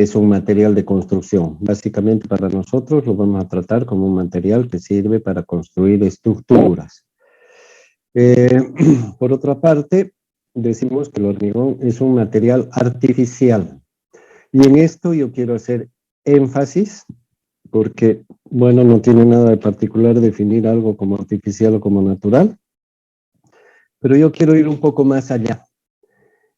es un material de construcción. Básicamente para nosotros lo vamos a tratar como un material que sirve para construir estructuras. Por otra parte, decimos que el hormigón es un material artificial. Y en esto yo quiero hacer énfasis porque, bueno, no tiene nada de particular definir algo como artificial o como natural, pero yo quiero ir un poco más allá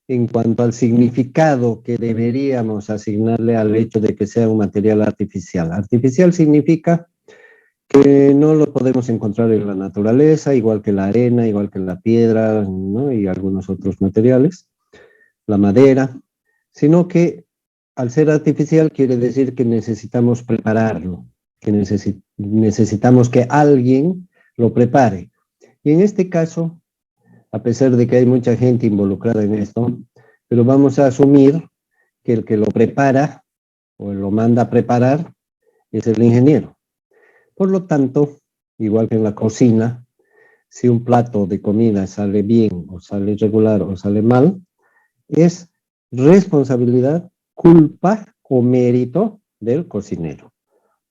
en cuanto al significado que deberíamos asignarle al hecho de que sea un material artificial. Artificial significa que no lo podemos encontrar en la naturaleza, igual que la arena, igual que la piedra, ¿no? Y algunos otros materiales, la madera, sino que al ser artificial quiere decir que necesitamos prepararlo, que necesitamos que alguien lo prepare. Y en este caso, a pesar de que hay mucha gente involucrada en esto, pero vamos a asumir que el que lo prepara o lo manda a preparar es el ingeniero. Por lo tanto, igual que en la cocina, si un plato de comida sale bien o sale regular o sale mal, es responsabilidad, culpa o mérito del cocinero.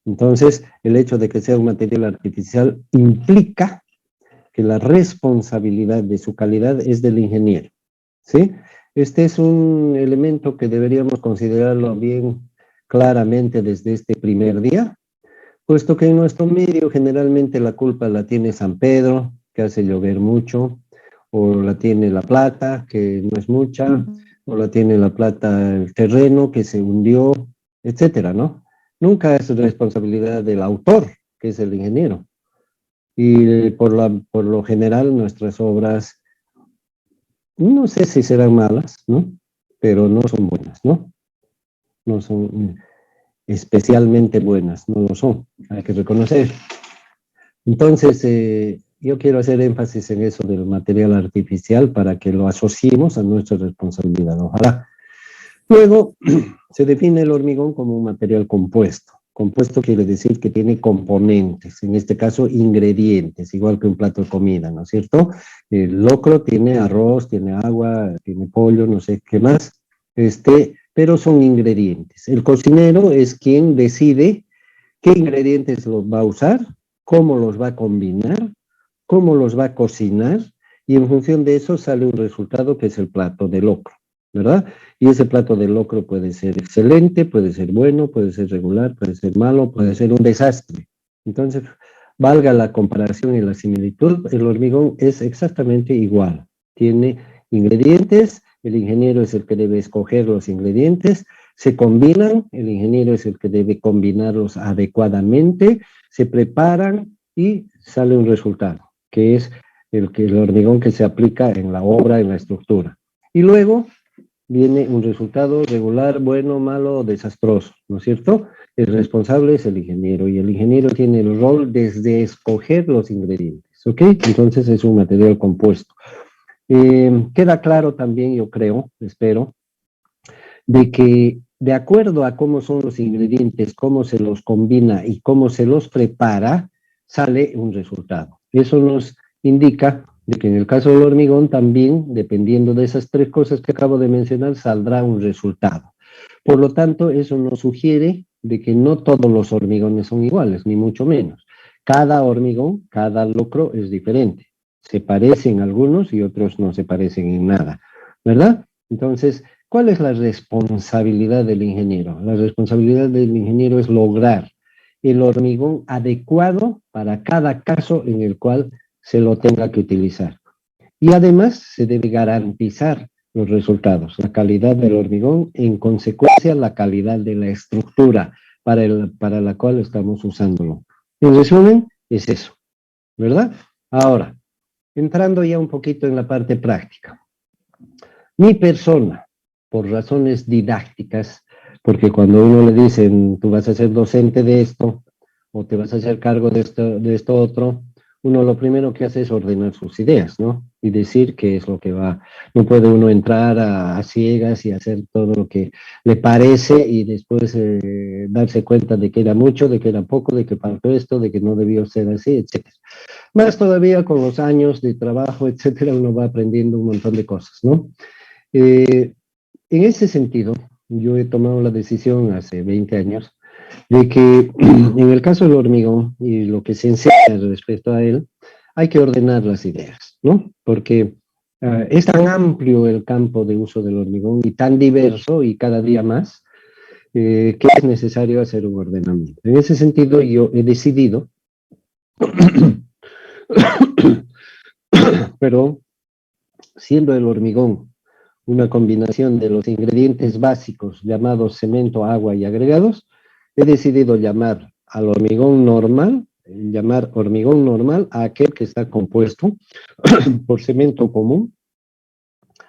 Entonces, el hecho de que sea un material artificial implica que la responsabilidad de su calidad es del ingeniero, ¿sí? Este es un elemento que deberíamos considerarlo bien claramente desde este primer día, puesto que en nuestro medio generalmente la culpa la tiene San Pedro, que hace llover mucho, o la tiene La Plata, que no es mucha, o la tiene La Plata el terreno que se hundió, etcétera, ¿no? Nunca es responsabilidad del autor, que es el ingeniero. Y por lo general nuestras obras, no sé si serán malas, ¿no? Pero no son buenas, ¿no? No son especialmente buenas, no lo son, hay que reconocer. Entonces, yo quiero hacer énfasis en eso del material artificial para que lo asociemos a nuestra responsabilidad, ojalá. Luego, se define el hormigón como un material compuesto. Compuesto quiere decir que tiene componentes, en este caso ingredientes, igual que un plato de comida, ¿no es cierto? El locro tiene arroz, tiene agua, tiene pollo, no sé qué más, pero son ingredientes. El cocinero es quien decide qué ingredientes los va a usar, cómo los va a combinar, cómo los va a cocinar, y en función de eso sale un resultado que es el plato de locro, ¿verdad? Y ese plato de locro puede ser excelente, puede ser bueno, puede ser regular, puede ser malo, puede ser un desastre. Entonces, valga la comparación y la similitud, el hormigón es exactamente igual. Tiene ingredientes, el ingeniero es el que debe escoger los ingredientes, se combinan, el ingeniero es el que debe combinarlos adecuadamente, se preparan y sale un resultado, que es el hormigón que se aplica en la obra, en la estructura. Y luego viene un resultado regular, bueno, malo o desastroso, ¿no es cierto? El responsable es el ingeniero y el ingeniero tiene el rol desde escoger los ingredientes, ¿ok? Entonces es un material compuesto. Queda claro también, yo creo, espero, de que de acuerdo a cómo son los ingredientes, cómo se los combina y cómo se los prepara, sale un resultado. Eso nos indica de que en el caso del hormigón también, dependiendo de esas tres cosas que acabo de mencionar, saldrá un resultado. Por lo tanto, eso nos sugiere de que no todos los hormigones son iguales, ni mucho menos. Cada hormigón, cada locro es diferente. Se parecen algunos y otros no se parecen en nada, ¿verdad? Entonces, ¿cuál es la responsabilidad del ingeniero? La responsabilidad del ingeniero es lograr el hormigón adecuado para cada caso en el cual se lo tenga que utilizar. Y además se debe garantizar los resultados, la calidad del hormigón, en consecuencia la calidad de la estructura para la cual estamos usándolo. En resumen, es eso, ¿verdad? Ahora, entrando ya un poquito en la parte práctica. Mi persona, por razones didácticas, porque cuando uno le dicen, tú vas a ser docente de esto, o te vas a hacer cargo de esto otro, uno lo primero que hace es ordenar sus ideas, ¿no? Y decir qué es lo que va. No puede uno entrar a ciegas y hacer todo lo que le parece y después darse cuenta de que era mucho, de que era poco, de que faltó esto, de que no debió ser así, etcétera. Más todavía con los años de trabajo, etcétera, uno va aprendiendo un montón de cosas, ¿no? En ese sentido, yo he tomado la decisión hace 20 años de que en el caso del hormigón y lo que se enseña respecto a él, hay que ordenar las ideas, ¿no? Porque es tan amplio el campo de uso del hormigón y tan diverso y cada día más que es necesario hacer un ordenamiento. En ese sentido, yo he decidido, pero siendo el hormigón una combinación de los ingredientes básicos llamados cemento, agua y agregados, he decidido llamar hormigón normal a aquel que está compuesto por cemento común,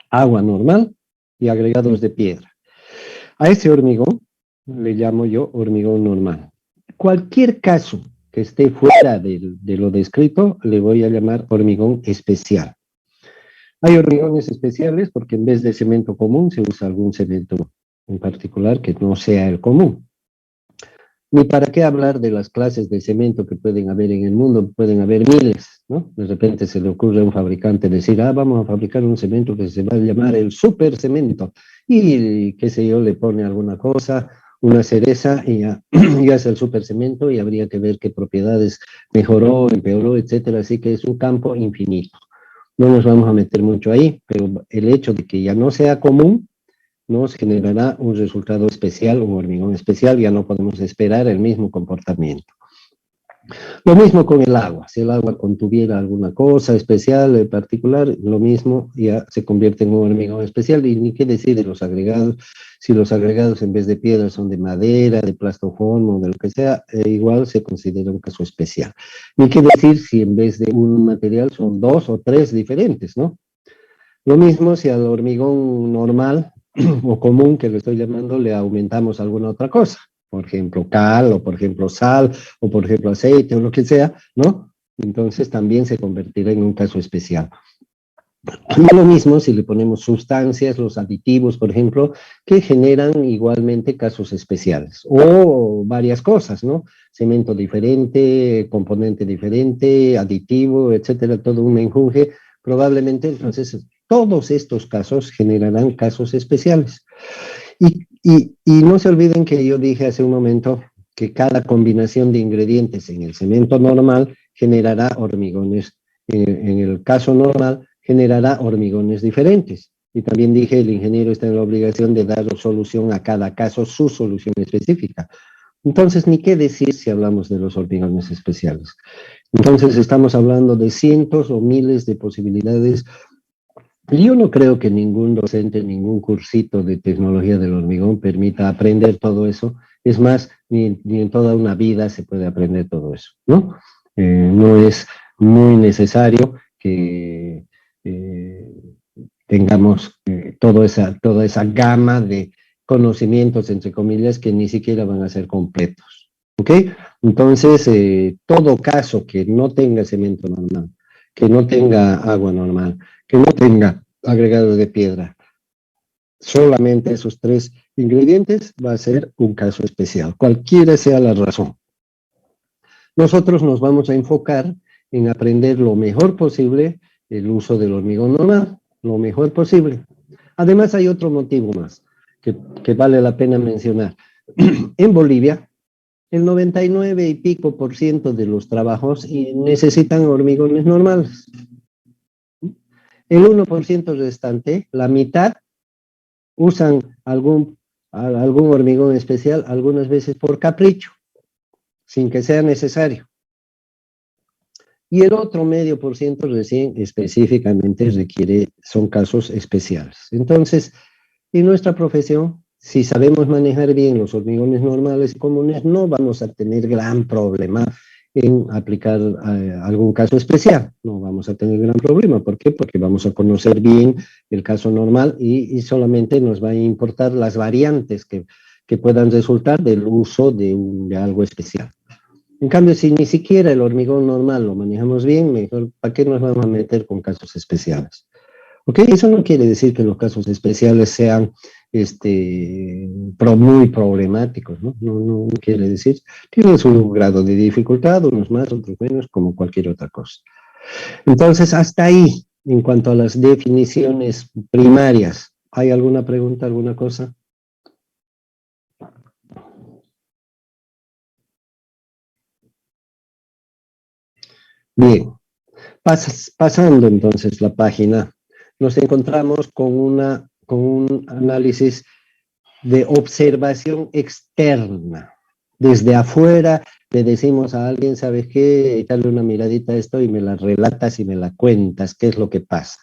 agua normal y agregados de piedra. A ese hormigón le llamo yo hormigón normal. Cualquier caso que esté fuera de lo descrito, le voy a llamar hormigón especial. Hay hormigones especiales porque en vez de cemento común se usa algún cemento en particular que no sea el común. Ni para qué hablar de las clases de cemento que pueden haber en el mundo, pueden haber miles, ¿no? De repente se le ocurre a un fabricante decir, vamos a fabricar un cemento que se va a llamar el super cemento, y qué sé yo, le pone alguna cosa, una cereza, y ya, ya es el super cemento, y habría que ver qué propiedades mejoró, empeoró, etcétera, así que es un campo infinito. No nos vamos a meter mucho ahí, pero el hecho de que ya no sea común nos generará un resultado especial, un hormigón especial, ya no podemos esperar el mismo comportamiento. Lo mismo con el agua, si el agua contuviera alguna cosa especial, en particular, lo mismo ya se convierte en un hormigón especial, y ni qué decir de los agregados, si los agregados en vez de piedra son de madera, de plastoformo, de lo que sea, igual se considera un caso especial. Ni qué decir si en vez de un material son dos o tres diferentes, ¿no? Lo mismo si al hormigón normal o común, que lo estoy llamando, le aumentamos alguna otra cosa, por ejemplo cal, o por ejemplo sal, o por ejemplo aceite, o lo que sea, ¿no? Entonces también se convertirá en un caso especial. Y lo mismo si le ponemos sustancias, los aditivos, por ejemplo, que generan igualmente casos especiales, o varias cosas, ¿no? Cemento diferente, componente diferente, aditivo, etcétera, todo un menjunje, probablemente entonces todos estos casos generarán casos especiales. Y no se olviden que yo dije hace un momento que cada combinación de ingredientes en el cemento normal generará hormigones. En el caso normal, generará hormigones diferentes. Y también dije, el ingeniero está en la obligación de dar solución a cada caso, su solución específica. Entonces, ni qué decir si hablamos de los hormigones especiales. Entonces, estamos hablando de cientos o miles de posibilidades. Yo no creo que ningún docente, ningún cursito de tecnología del hormigón permita aprender todo eso. Es más, ni en toda una vida se puede aprender todo eso, ¿no? No es muy necesario que eh, tengamos toda esa gama de conocimientos, entre comillas, que ni siquiera van a ser completos, ¿ok? Entonces, todo caso que no tenga cemento normal, que no tenga agua normal, que no tenga agregado de piedra, solamente esos tres ingredientes va a ser un caso especial, cualquiera sea la razón. Nosotros nos vamos a enfocar en aprender lo mejor posible el uso del hormigón normal, lo mejor posible. Además hay otro motivo más que vale la pena mencionar. En Bolivia, el 99 y pico por ciento de los trabajos necesitan hormigones normales. El 1% restante, la mitad, usan algún hormigón especial, algunas veces por capricho, sin que sea necesario. Y el otro medio por ciento recién específicamente son casos especiales. Entonces, en nuestra profesión, si sabemos manejar bien los hormigones normales y comunes, no vamos a tener gran problema en aplicar algún caso especial. No vamos a tener gran problema. ¿Por qué? Porque vamos a conocer bien el caso normal y solamente nos va a importar las variantes que puedan resultar del uso de algo especial. En cambio, si ni siquiera el hormigón normal lo manejamos bien, mejor, ¿para qué nos vamos a meter con casos especiales? ¿Ok? Eso no quiere decir que los casos especiales sean muy problemáticos, ¿no? No quiere decir. Tienen su grado de dificultad, unos más, otros menos, como cualquier otra cosa. Entonces, hasta ahí, en cuanto a las definiciones primarias. ¿Hay alguna pregunta, alguna cosa? Bien, pasando entonces la página, nos encontramos con un análisis de observación externa. Desde afuera le decimos a alguien, ¿sabes qué? Echarle una miradita a esto y me la relatas y me la cuentas, qué es lo que pasa.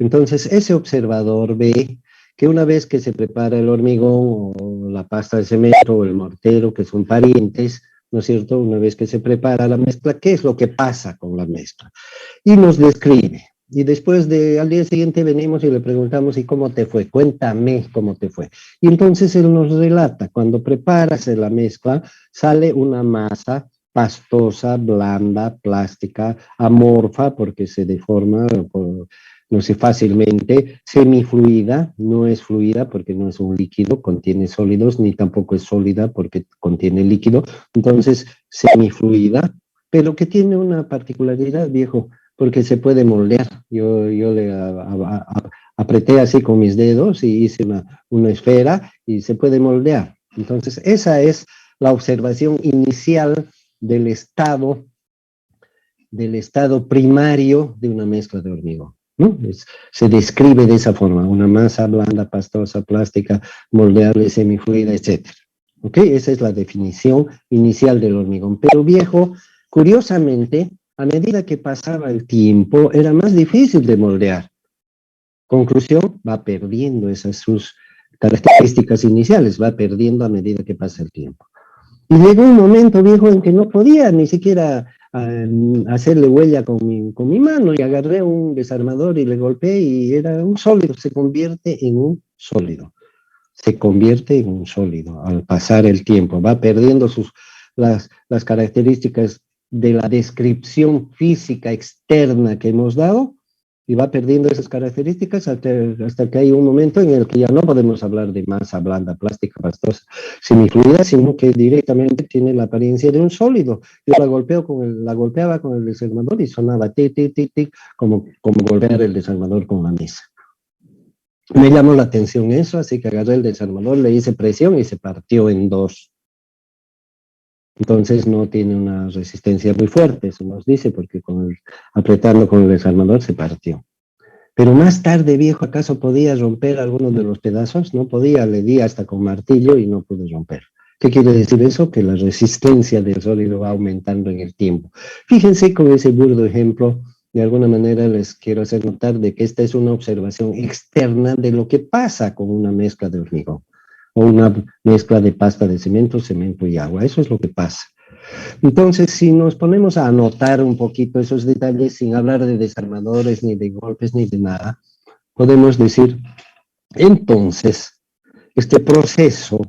Entonces, ese observador ve que una vez que se prepara el hormigón o la pasta de cemento o el mortero, que son parientes, ¿no es cierto? Una vez que se prepara la mezcla, ¿qué es lo que pasa con la mezcla? Y nos describe. Y después al día siguiente venimos y le preguntamos, ¿y cómo te fue? Cuéntame cómo te fue. Y entonces él nos relata, cuando preparas la mezcla, sale una masa pastosa, blanda, plástica, amorfa, porque se deforma, no sé, fácilmente, semifluida, no es fluida porque no es un líquido, contiene sólidos, ni tampoco es sólida porque contiene líquido, entonces semifluida, pero que tiene una particularidad, viejo, porque se puede moldear. Yo le apreté así con mis dedos y hice una esfera y se puede moldear. Entonces, esa es la observación inicial del estado primario de una mezcla de hormigón, ¿no? Se describe de esa forma, una masa blanda, pastosa, plástica, moldeable, semifluida, etc. ¿Ok? Esa es la definición inicial del hormigón. Pero viejo, curiosamente, a medida que pasaba el tiempo, era más difícil de moldear. Conclusión, va perdiendo esas sus características iniciales, va perdiendo a medida que pasa el tiempo. Y llegó un momento, viejo, en que no podía ni siquiera hacerle huella con mi mano, y agarré un desarmador y le golpeé y era un sólido, se convierte en un sólido. Se convierte en un sólido al pasar el tiempo, va perdiendo las características de la descripción física externa que hemos dado y va perdiendo esas características hasta que hay un momento en el que ya no podemos hablar de masa blanda, plástica, pastosa, semifluida, sino que directamente tiene la apariencia de un sólido. Yo la golpeaba con el desarmador y sonaba tic, tic, tic, tic, como golpear el desarmador con la mesa. Me llamó la atención eso, así que agarré el desarmador, le hice presión y se partió en dos. Entonces no tiene una resistencia muy fuerte, eso nos dice, porque apretando con el desarmador se partió. Pero más tarde, viejo, ¿acaso podía romper algunos de los pedazos? No podía, le di hasta con martillo y no pude romper. ¿Qué quiere decir eso? Que la resistencia del sólido va aumentando en el tiempo. Fíjense con ese burdo ejemplo, de alguna manera les quiero hacer notar de que esta es una observación externa de lo que pasa con una mezcla de hormigón o una mezcla de pasta de cemento y agua. Eso es lo que pasa. Entonces, si nos ponemos a anotar un poquito esos detalles sin hablar de desarmadores, ni de golpes, ni de nada, podemos decir, entonces, este proceso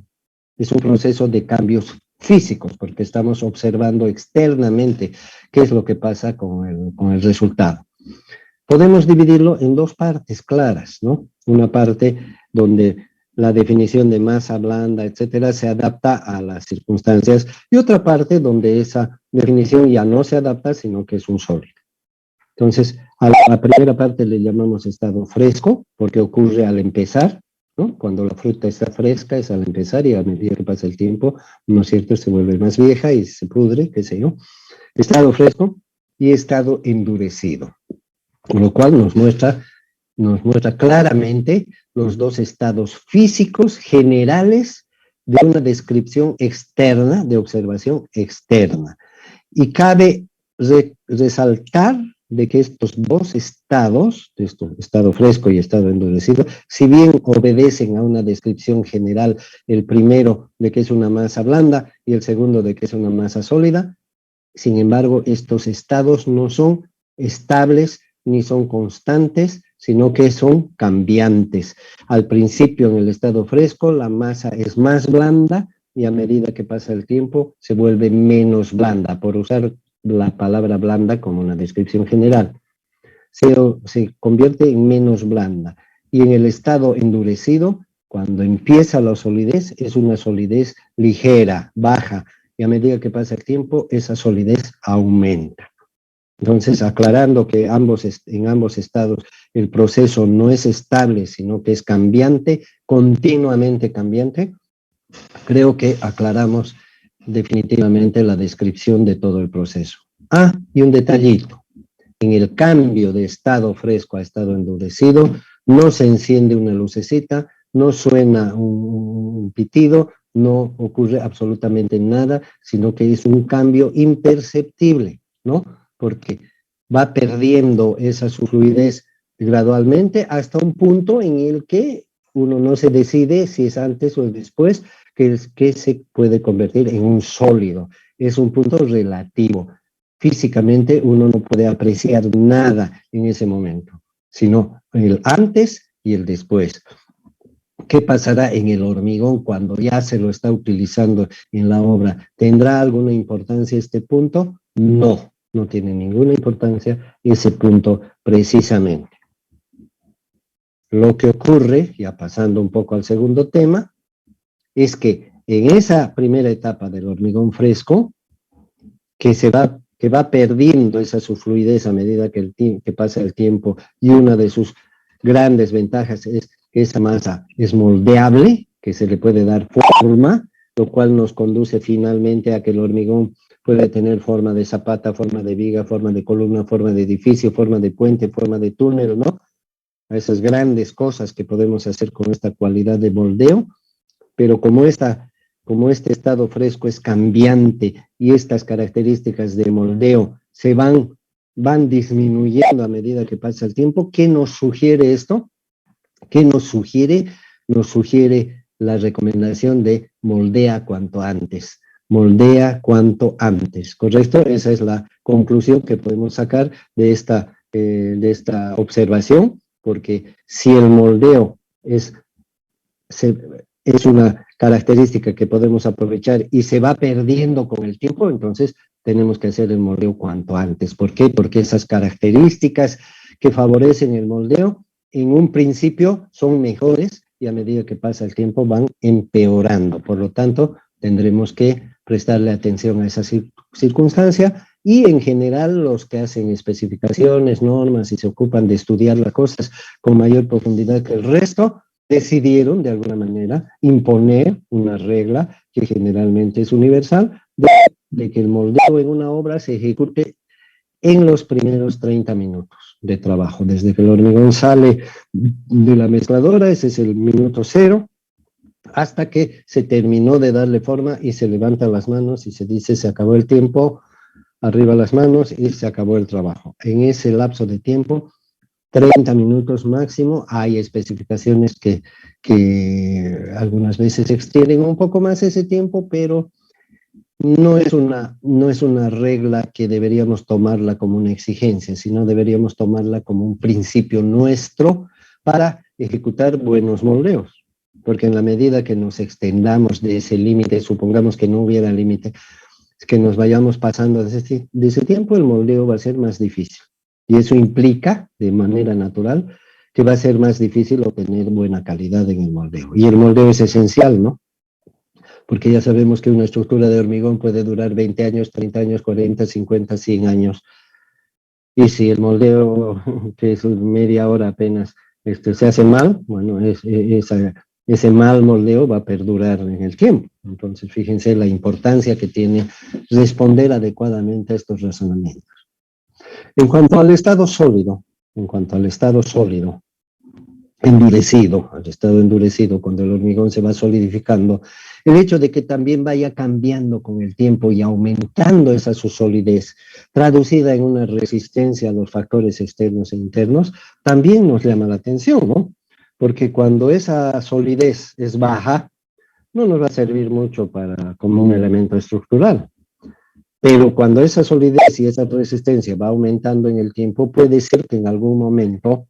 es un proceso de cambios físicos, porque estamos observando externamente qué es lo que pasa con el resultado. Podemos dividirlo en dos partes claras, ¿no? Una parte donde la definición de masa blanda, etcétera, se adapta a las circunstancias, y otra parte donde esa definición ya no se adapta, sino que es un sólido. Entonces, a la primera parte le llamamos estado fresco, porque ocurre al empezar, ¿no? Cuando la fruta está fresca es al empezar, y a medida que pasa el tiempo, ¿no es cierto?, se vuelve más vieja y se pudre, qué sé yo. Estado fresco y estado endurecido, con lo cual nos muestra claramente los dos estados físicos generales de una descripción externa, de observación externa. Y cabe resaltar de que estos dos estados, estado fresco y estado endurecido, si bien obedecen a una descripción general, el primero de que es una masa blanda y el segundo de que es una masa sólida, sin embargo, estos estados no son estables ni son constantes, sino que son cambiantes. Al principio, en el estado fresco, la masa es más blanda y a medida que pasa el tiempo se vuelve menos blanda, por usar la palabra blanda como una descripción general. Se convierte en menos blanda. Y en el estado endurecido, cuando empieza la solidez, es una solidez ligera, baja, y a medida que pasa el tiempo, esa solidez aumenta. Entonces, aclarando que en ambos estados el proceso no es estable, sino que es cambiante, continuamente cambiante, creo que aclaramos definitivamente la descripción de todo el proceso. Ah, y un detallito. en el cambio de estado fresco a estado endurecido, no se enciende una lucecita, no suena un pitido, no ocurre absolutamente nada, sino que es un cambio imperceptible, ¿no? Porque va perdiendo esa su fluidez gradualmente hasta un punto en el que uno no se decide si es antes o después, que se puede convertir en un sólido. Es un punto relativo. Físicamente uno no puede apreciar nada en ese momento, sino el antes y el después. ¿Qué pasará en el hormigón cuando ya se lo está utilizando en la obra? ¿Tendrá alguna importancia este punto? No, no tiene ninguna importancia ese punto precisamente. Lo que ocurre, ya pasando un poco al segundo tema, es que en esa primera etapa del hormigón fresco, que va perdiendo esa su fluidez a medida que pasa el tiempo, y una de sus grandes ventajas es que esa masa es moldeable, que se le puede dar forma, lo cual nos conduce finalmente a que el hormigón puede tener forma de zapata, forma de viga, forma de columna, forma de edificio, forma de puente, forma de túnel, ¿no? A esas grandes cosas que podemos hacer con esta cualidad de moldeo, pero como este estado fresco es cambiante y estas características de moldeo van disminuyendo a medida que pasa el tiempo, ¿qué nos sugiere esto? ¿Qué nos sugiere? Nos sugiere la recomendación de moldea cuanto antes. Moldea cuanto antes, ¿correcto? Esa es la conclusión que podemos sacar de esta observación, porque si el moldeo es una característica que podemos aprovechar y se va perdiendo con el tiempo, entonces tenemos que hacer el moldeo cuanto antes. ¿Por qué? Porque esas características que favorecen el moldeo en un principio son mejores y a medida que pasa el tiempo van empeorando. Por lo tanto, tendremos que prestarle atención a esa circunstancia, y en general los que hacen especificaciones, normas y se ocupan de estudiar las cosas con mayor profundidad que el resto, decidieron de alguna manera imponer una regla que generalmente es universal, de que el moldeo en una obra se ejecute en los primeros 30 minutos de trabajo. Desde que el hormigón sale de la mezcladora, ese es el minuto cero, hasta que se terminó de darle forma y se levantan las manos y se dice se acabó el tiempo, arriba las manos y se acabó el trabajo. En ese lapso de tiempo, 30 minutos máximo. Hay especificaciones que algunas veces extienden un poco más ese tiempo, pero no es una regla que deberíamos tomarla como una exigencia, sino deberíamos tomarla como un principio nuestro para ejecutar buenos moldeos. Porque en la medida que nos extendamos de ese límite, supongamos que no hubiera límite, que nos vayamos pasando de ese tiempo, el moldeo va a ser más difícil. Y eso implica, de manera natural, que va a ser más difícil obtener buena calidad en el moldeo. Y el moldeo es esencial, ¿no? Porque ya sabemos que una estructura de hormigón puede durar 20 años, 30 años, 40, 50, 100 años. Y si el moldeo, que es media hora apenas, se hace mal, bueno, ese mal moldeo va a perdurar en el tiempo. Entonces, fíjense la importancia que tiene responder adecuadamente a estos razonamientos. En cuanto al estado sólido, endurecido, al estado endurecido, cuando el hormigón se va solidificando, el hecho de que también vaya cambiando con el tiempo y aumentando esa su solidez, traducida en una resistencia a los factores externos e internos, también nos llama la atención, ¿no? Porque cuando esa solidez es baja, no nos va a servir mucho como un elemento estructural. Pero cuando esa solidez y esa resistencia va aumentando en el tiempo, puede ser que en algún momento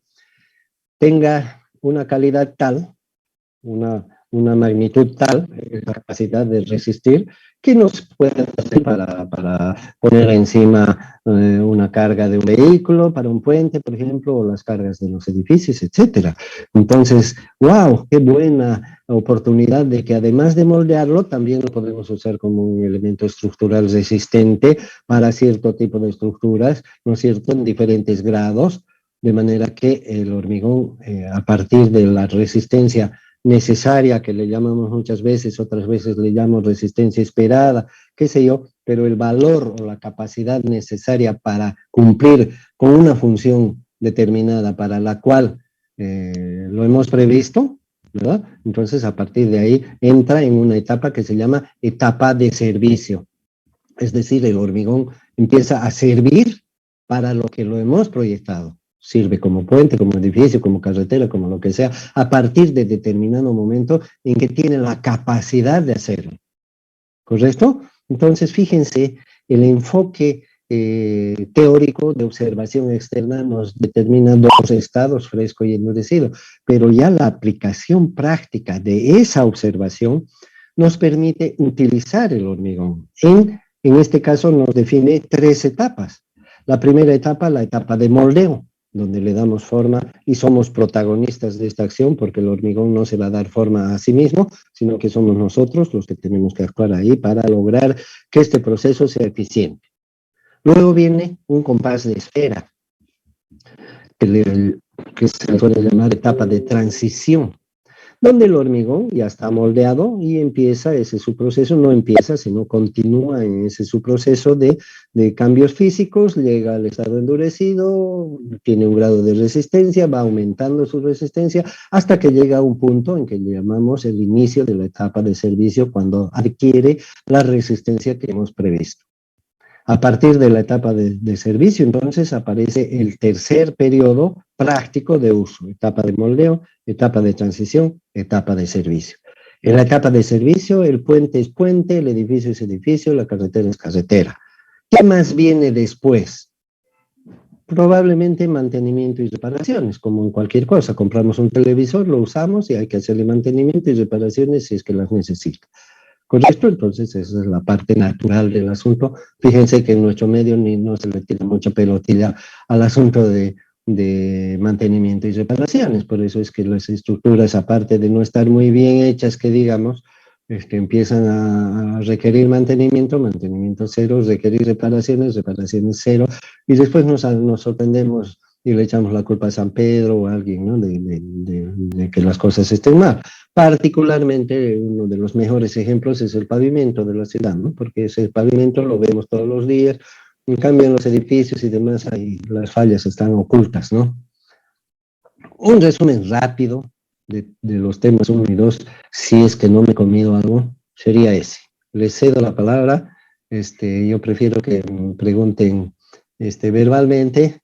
tenga una calidad tal, una magnitud tal, capacidad de resistir, que nos puede hacer para poner encima una carga de un vehículo, para un puente, por ejemplo, o las cargas de los edificios, etcétera. Entonces, wow, qué buena oportunidad de que además de moldearlo, también lo podemos usar como un elemento estructural resistente para cierto tipo de estructuras, ¿no es cierto?, en diferentes grados, de manera que el hormigón, a partir de la resistencia necesaria, que le llamamos muchas veces, otras veces le llamamos resistencia esperada, qué sé yo, pero el valor o la capacidad necesaria para cumplir con una función determinada para la cual lo hemos previsto, ¿verdad? Entonces, a partir de ahí entra en una etapa que se llama etapa de servicio. Es decir, el hormigón empieza a servir para lo que lo hemos proyectado. Sirve como puente, como edificio, como carretera, como lo que sea, a partir de determinado momento en que tiene la capacidad de hacerlo. ¿Correcto? Entonces, fíjense, el enfoque teórico de observación externa nos determina dos estados, fresco y endurecido, pero ya la aplicación práctica de esa observación nos permite utilizar el hormigón. En este caso nos define tres etapas. La primera etapa, la etapa de moldeo, donde le damos forma y somos protagonistas de esta acción, porque el hormigón no se va a dar forma a sí mismo, sino que somos nosotros los que tenemos que actuar ahí para lograr que este proceso sea eficiente. Luego viene un compás de espera, que se le suele llamar etapa de transición, donde el hormigón ya está moldeado y empieza ese su proceso, no empieza, sino continúa en ese su proceso de cambios físicos, llega al estado endurecido, tiene un grado de resistencia, va aumentando su resistencia hasta que llega a un punto en que le llamamos el inicio de la etapa de servicio, cuando adquiere la resistencia que hemos previsto. A partir de la etapa de servicio, entonces, aparece el tercer periodo práctico de uso, etapa de moldeo, etapa de transición, etapa de servicio. En la etapa de servicio, el puente es puente, el edificio es edificio, la carretera es carretera. ¿Qué más viene después? Probablemente mantenimiento y reparaciones, como en cualquier cosa. Compramos un televisor, lo usamos y hay que hacerle mantenimiento y reparaciones si es que las necesita. ¿Correcto? Entonces, esa es la parte natural del asunto. Fíjense que en nuestro medio no se le tira mucha pelotilla al asunto de mantenimiento y reparaciones. Por eso es que las estructuras, aparte de no estar muy bien hechas, que digamos, empiezan a requerir mantenimiento, mantenimiento cero, requerir reparaciones, reparaciones cero, y después nos sorprendemos y le echamos la culpa a San Pedro o a alguien, ¿no? De que las cosas estén mal. Particularmente, uno de los mejores ejemplos es el pavimento de la ciudad, ¿no? Porque ese pavimento lo vemos todos los días, en cambio en los edificios y demás ahí las fallas están ocultas, ¿no? Un resumen rápido de los temas 1 y 2, si es que no me he comido algo, sería ese. Les cedo la palabra, yo prefiero que me pregunten verbalmente,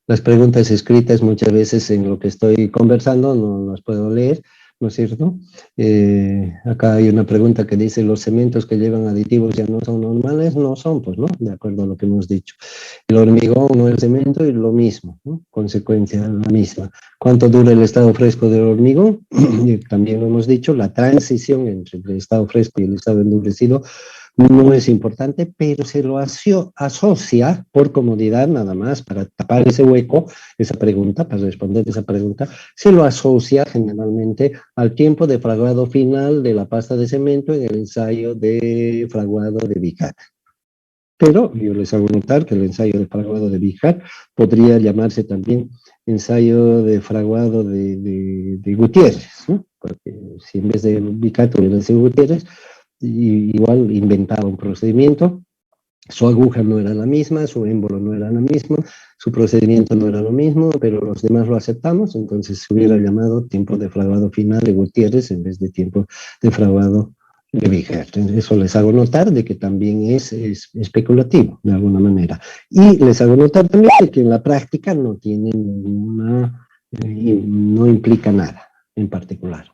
las preguntas escritas muchas veces en lo que estoy conversando no las puedo leer, ¿no es cierto? Acá hay una pregunta que dice, ¿los cementos que llevan aditivos ya no son normales? No son, pues, ¿no? De acuerdo a lo que hemos dicho. El hormigón o el cemento es lo mismo, ¿no? Consecuencia la misma. ¿Cuánto dura el estado fresco del hormigón? Y también lo hemos dicho, la transición entre el estado fresco y el estado endurecido no es importante, pero se lo asocia por comodidad nada más, para tapar ese hueco, esa pregunta, para responder esa pregunta, se lo asocia generalmente al tiempo de fraguado final de la pasta de cemento en el ensayo de fraguado de Vicat. Pero yo les hago notar que el ensayo de fraguado de Vicat podría llamarse también ensayo de fraguado de Gutiérrez, ¿no? Porque si en vez de Vicat hubiera sido Gutiérrez, igual inventaba un procedimiento, su aguja no era la misma, su émbolo no era la misma, su procedimiento no era lo mismo, pero los demás lo aceptamos, entonces se hubiera llamado tiempo de fraguado final de Gutiérrez en vez de tiempo de fraguado de Vicat. Eso les hago notar de que también es especulativo, de alguna manera. Y les hago notar también de que en la práctica no tiene ninguna, no implica nada en particular.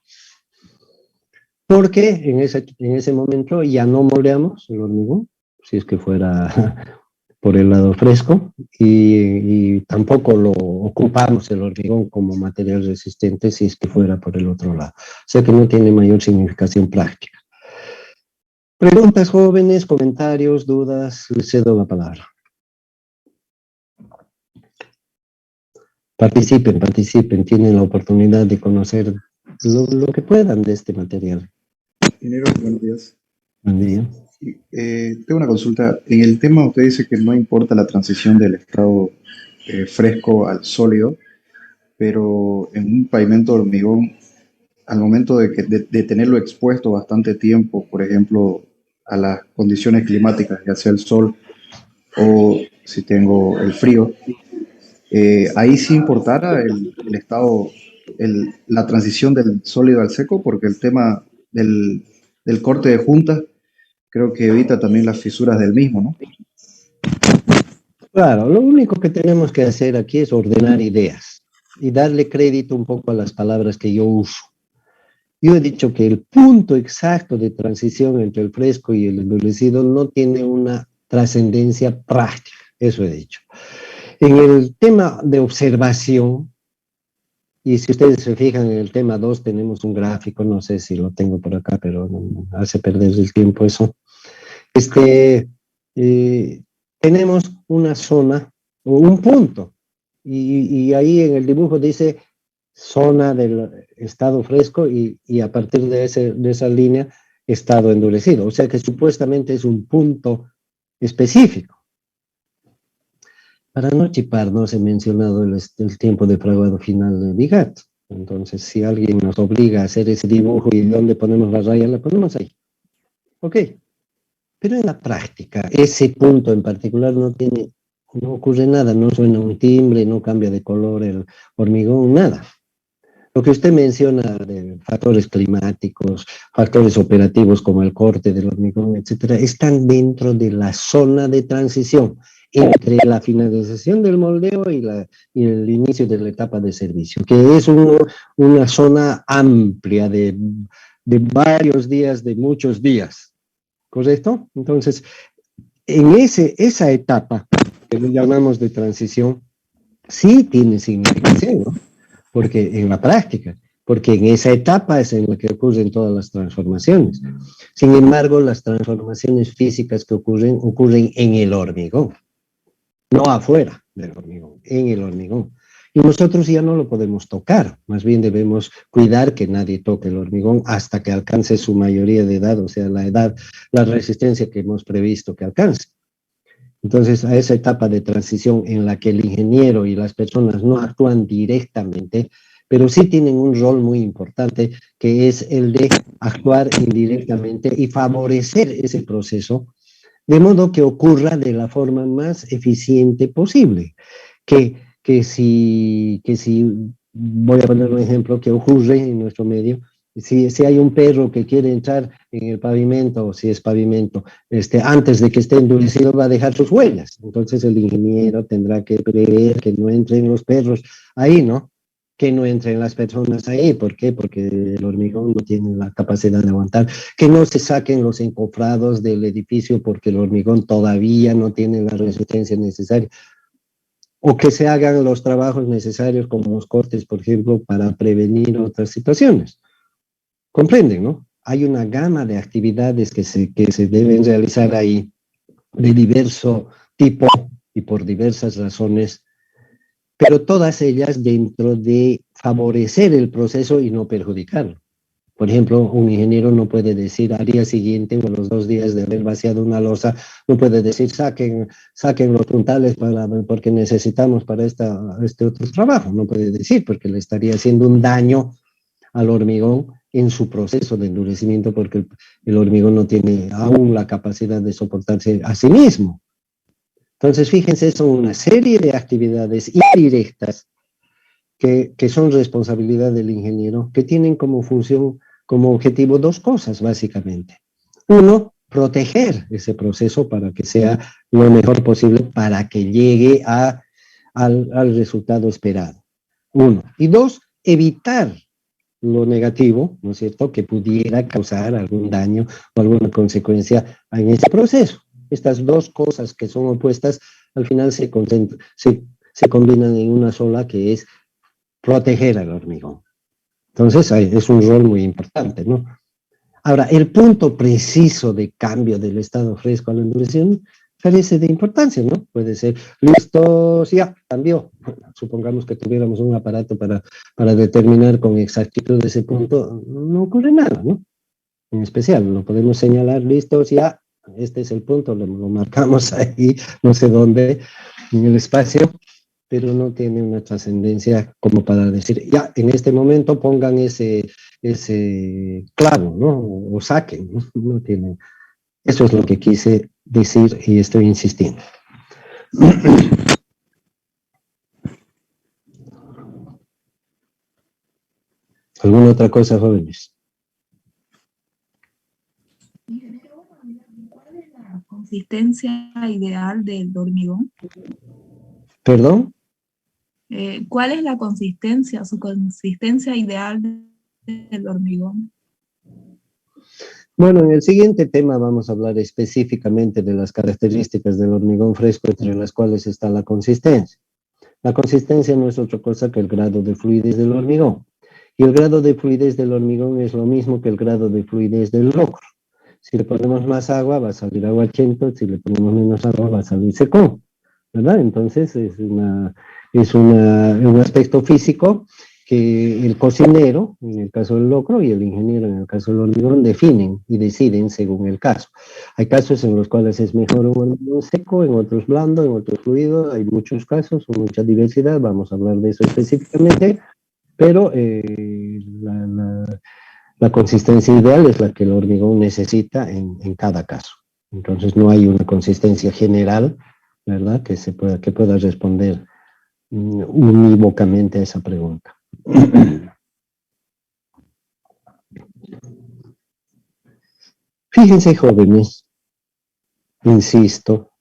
Porque en ese momento ya no moldeamos el hormigón, si es que fuera por el lado fresco, y tampoco lo ocupamos el hormigón como material resistente si es que fuera por el otro lado. O sea que no tiene mayor significación práctica. Preguntas, jóvenes, comentarios, dudas, les cedo la palabra. Participen, tienen la oportunidad de conocer lo que puedan de este material. Ingeniero, buenos días. Buen día. Tengo una consulta. En el tema usted dice que no importa la transición del estado fresco al sólido, pero en un pavimento de hormigón, al momento de tenerlo expuesto bastante tiempo, por ejemplo, a las condiciones climáticas, ya sea el sol o si tengo el frío, ahí sí importara el estado, la transición del sólido al seco, porque el tema del corte de juntas creo que evita también las fisuras del mismo, ¿no? Claro, lo único que tenemos que hacer aquí es ordenar ideas y darle crédito un poco a las palabras que yo uso. Yo he dicho que el punto exacto de transición entre el fresco y el endurecido no tiene una trascendencia práctica, eso he dicho. En el tema de observación, y si ustedes se fijan en el tema 2 tenemos un gráfico, no sé si lo tengo por acá, pero no hace perder el tiempo eso. Este, tenemos una zona o un punto, y ahí en el dibujo dice zona del estado fresco y a partir de esa línea estado endurecido, o sea que supuestamente es un punto específico. Para no chiparnos, he mencionado el tiempo de fraguado final de Bigat. Entonces, si alguien nos obliga a hacer ese dibujo y dónde ponemos la raya, la ponemos ahí. Ok. Pero en la práctica, ese punto en particular no ocurre nada, no suena un timbre, no cambia de color el hormigón, nada. Lo que usted menciona de factores climáticos, factores operativos como el corte del hormigón, etcétera, están dentro de la zona de transición entre la finalización del moldeo y el inicio de la etapa de servicio, que es una zona amplia de varios días, de muchos días, ¿correcto? Entonces, en esa etapa que le llamamos de transición, sí tiene significación, ¿no? Porque en la práctica, porque en esa etapa es en la que ocurren todas las transformaciones. Sin embargo, las transformaciones físicas que ocurren en el hormigón, no afuera del hormigón, en el hormigón. Y nosotros ya no lo podemos tocar, más bien debemos cuidar que nadie toque el hormigón hasta que alcance su mayoría de edad, o sea, la resistencia que hemos previsto que alcance. Entonces, a esa etapa de transición en la que el ingeniero y las personas no actúan directamente, pero sí tienen un rol muy importante, que es el de actuar indirectamente y favorecer ese proceso, de modo que ocurra de la forma más eficiente posible. Que si voy a poner un ejemplo que ocurre en nuestro medio, si hay un perro que quiere entrar en el pavimento, o si es pavimento, antes de que esté endurecido va a dejar sus huellas. Entonces el ingeniero tendrá que prever que no entren los perros ahí, ¿no? Que no entren las personas ahí. ¿Por qué? Porque el hormigón no tiene la capacidad de aguantar. Que no se saquen los encofrados del edificio porque el hormigón todavía no tiene la resistencia necesaria. O que se hagan los trabajos necesarios como los cortes, por ejemplo, para prevenir otras situaciones. ¿Comprenden, no? Hay una gama de actividades que se deben realizar ahí de diverso tipo y por diversas razones, pero todas ellas dentro de favorecer el proceso y no perjudicarlo. Por ejemplo, un ingeniero no puede decir al día siguiente o a los 2 días de haber vaciado una losa, no puede decir saquen los puntales porque necesitamos para este otro trabajo. No puede decir porque le estaría haciendo un daño al hormigón en su proceso de endurecimiento porque el hormigón no tiene aún la capacidad de soportarse a sí mismo. Entonces, fíjense, son una serie de actividades indirectas que son responsabilidad del ingeniero, que tienen como función, como objetivo dos cosas, básicamente. Uno, proteger ese proceso para que sea lo mejor posible, para que llegue al resultado esperado. Uno. Y dos, evitar lo negativo, ¿no es cierto?, que pudiera causar algún daño o alguna consecuencia en ese proceso. Estas dos cosas que son opuestas, al final se combinan en una sola, que es proteger al hormigón. Entonces, es un rol muy importante, ¿no? Ahora, el punto preciso de cambio del estado fresco a la endurecido carece de importancia, ¿no? Puede ser, listo, ya, cambió. Supongamos que tuviéramos un aparato para determinar con exactitud ese punto, no ocurre nada, ¿no? En especial, lo podemos señalar, listo, ya, este es el punto, lo marcamos ahí, no sé dónde, en el espacio, pero no tiene una trascendencia como para decir, ya, en este momento pongan ese clavo, ¿no? O saquen, ¿no? No tiene. Eso es lo que quise decir y estoy insistiendo. ¿Alguna otra cosa, jóvenes? ¿Cuál es la consistencia ideal del hormigón? ¿Perdón? ¿Cuál es la consistencia, su consistencia ideal del hormigón? Bueno, en el siguiente tema vamos a hablar específicamente de las características del hormigón fresco, entre las cuales está la consistencia. La consistencia no es otra cosa que el grado de fluidez del hormigón. Y el grado de fluidez del hormigón es lo mismo que el grado de fluidez del locro. Si le ponemos más agua, va a salir aguachento; si le ponemos menos agua, va a salir seco, ¿verdad? Entonces un aspecto físico que el cocinero, en el caso del locro, y el ingeniero, en el caso del hormigón, definen y deciden según el caso. Hay casos en los cuales es mejor un hormigón seco, en otros blando, en otros fluido. Hay muchos casos, mucha diversidad, vamos a hablar de eso específicamente, pero la consistencia ideal es la que el hormigón necesita en cada caso. Entonces no hay una consistencia general, ¿verdad?, que pueda responder unívocamente a esa pregunta. Fíjense, jóvenes, insisto,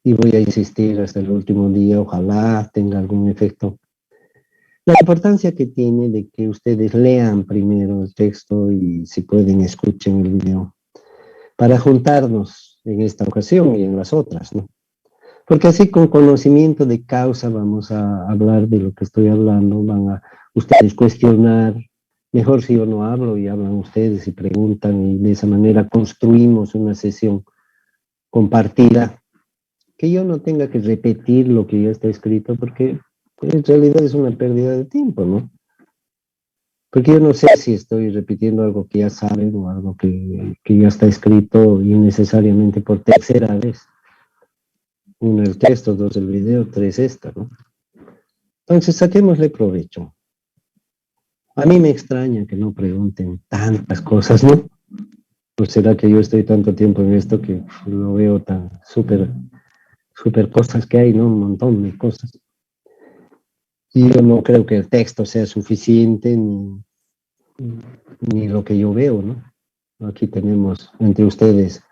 y voy a insistir hasta el último día, ojalá tenga algún efecto. La importancia que tiene de que ustedes lean primero el texto y, si pueden, escuchen el video, para juntarnos en esta ocasión y en las otras, ¿no? Porque así, con conocimiento de causa, vamos a hablar de lo que estoy hablando, van a ustedes cuestionar. Mejor si yo no hablo y hablan ustedes y preguntan, y de esa manera construimos una sesión compartida, que yo no tenga que repetir lo que ya está escrito, porque en realidad es una pérdida de tiempo, ¿no? Porque yo no sé si estoy repitiendo algo que ya saben o algo que ya está escrito innecesariamente por tercera vez. Uno, el texto; dos, el video; tres, esta, ¿no? Entonces, saquémosle provecho. A mí me extraña que no pregunten tantas cosas, ¿no? ¿O será que yo estoy tanto tiempo en esto que lo veo tan súper cosas que hay, ¿no? Un montón de cosas. Y yo no creo que el texto sea suficiente, ni lo que yo veo, ¿no? Aquí tenemos entre ustedes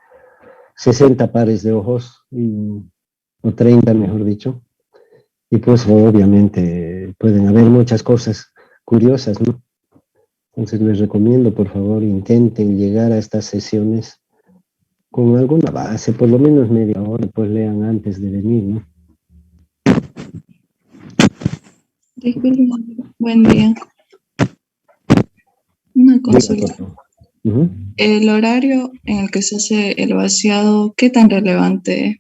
60 pares de ojos, o 30, mejor dicho. Y pues obviamente pueden haber muchas cosas curiosas, ¿no? Entonces les recomiendo, por favor, intenten llegar a estas sesiones con alguna base, por lo menos media hora, pues lean antes de venir, ¿no? Disculpe, buen día. Una consulta. El horario en el que se hace el vaciado, ¿qué tan relevante es?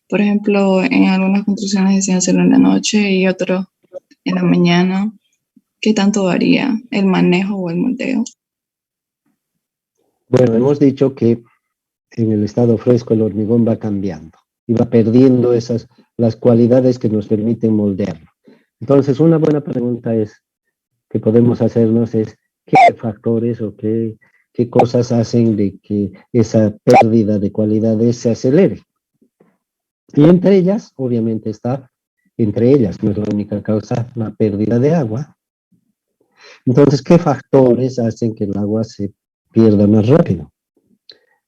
Por ejemplo, en algunas construcciones decían hacerlo en la noche y otros en la mañana. ¿Qué tanto varía el manejo o el moldeo? Bueno, hemos dicho que en el estado fresco el hormigón va cambiando y va perdiendo las cualidades que nos permiten moldearlo. Entonces, una buena pregunta que podemos hacernos es: ¿qué factores o qué cosas hacen de que esa pérdida de cualidades se acelere? Y entre ellas, obviamente no es la única causa, la pérdida de agua. Entonces, ¿qué factores hacen que el agua se pierda más rápido?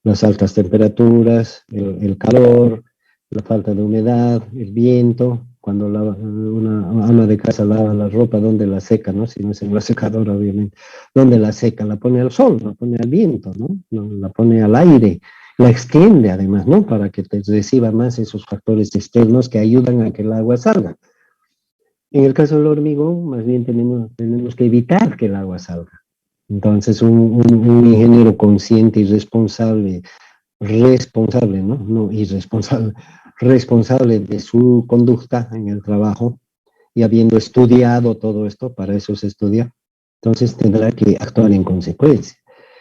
Las altas temperaturas, el calor, la falta de humedad, el viento. Cuando una ama de casa lava la ropa, ¿dónde la seca, no? Si no es en la secadora, obviamente. ¿Dónde la seca? La pone al sol, la pone al viento, ¿no? La pone al aire, la extiende además, ¿no? Para que te reciba más esos factores externos que ayudan a que el agua salga. En el caso del hormigón, más bien tenemos que evitar que el agua salga. Entonces, un ingeniero consciente y responsable, ¿no? No irresponsable, responsable de su conducta en el trabajo, y habiendo estudiado todo esto, para eso se estudia, entonces tendrá que actuar en consecuencia.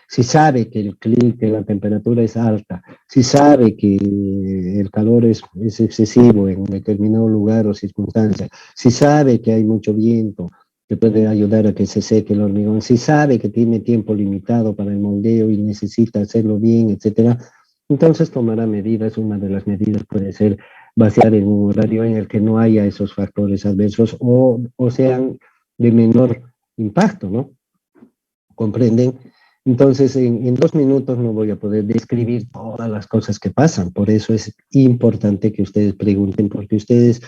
Si sabe que la temperatura es alta, si sabe que el calor es excesivo en un determinado lugar o circunstancia, si sabe que hay mucho viento que puede ayudar a que se seque el hormigón, si sabe que tiene tiempo limitado para el moldeo y necesita hacerlo bien, etcétera, Entonces tomará medidas. Una de las medidas puede ser vaciar en un horario en el que no haya esos factores adversos o sean de menor impacto, ¿no? ¿Comprenden? Entonces, en 2 minutos no voy a poder describir todas las cosas que pasan. Por eso es importante que ustedes pregunten, porque ustedes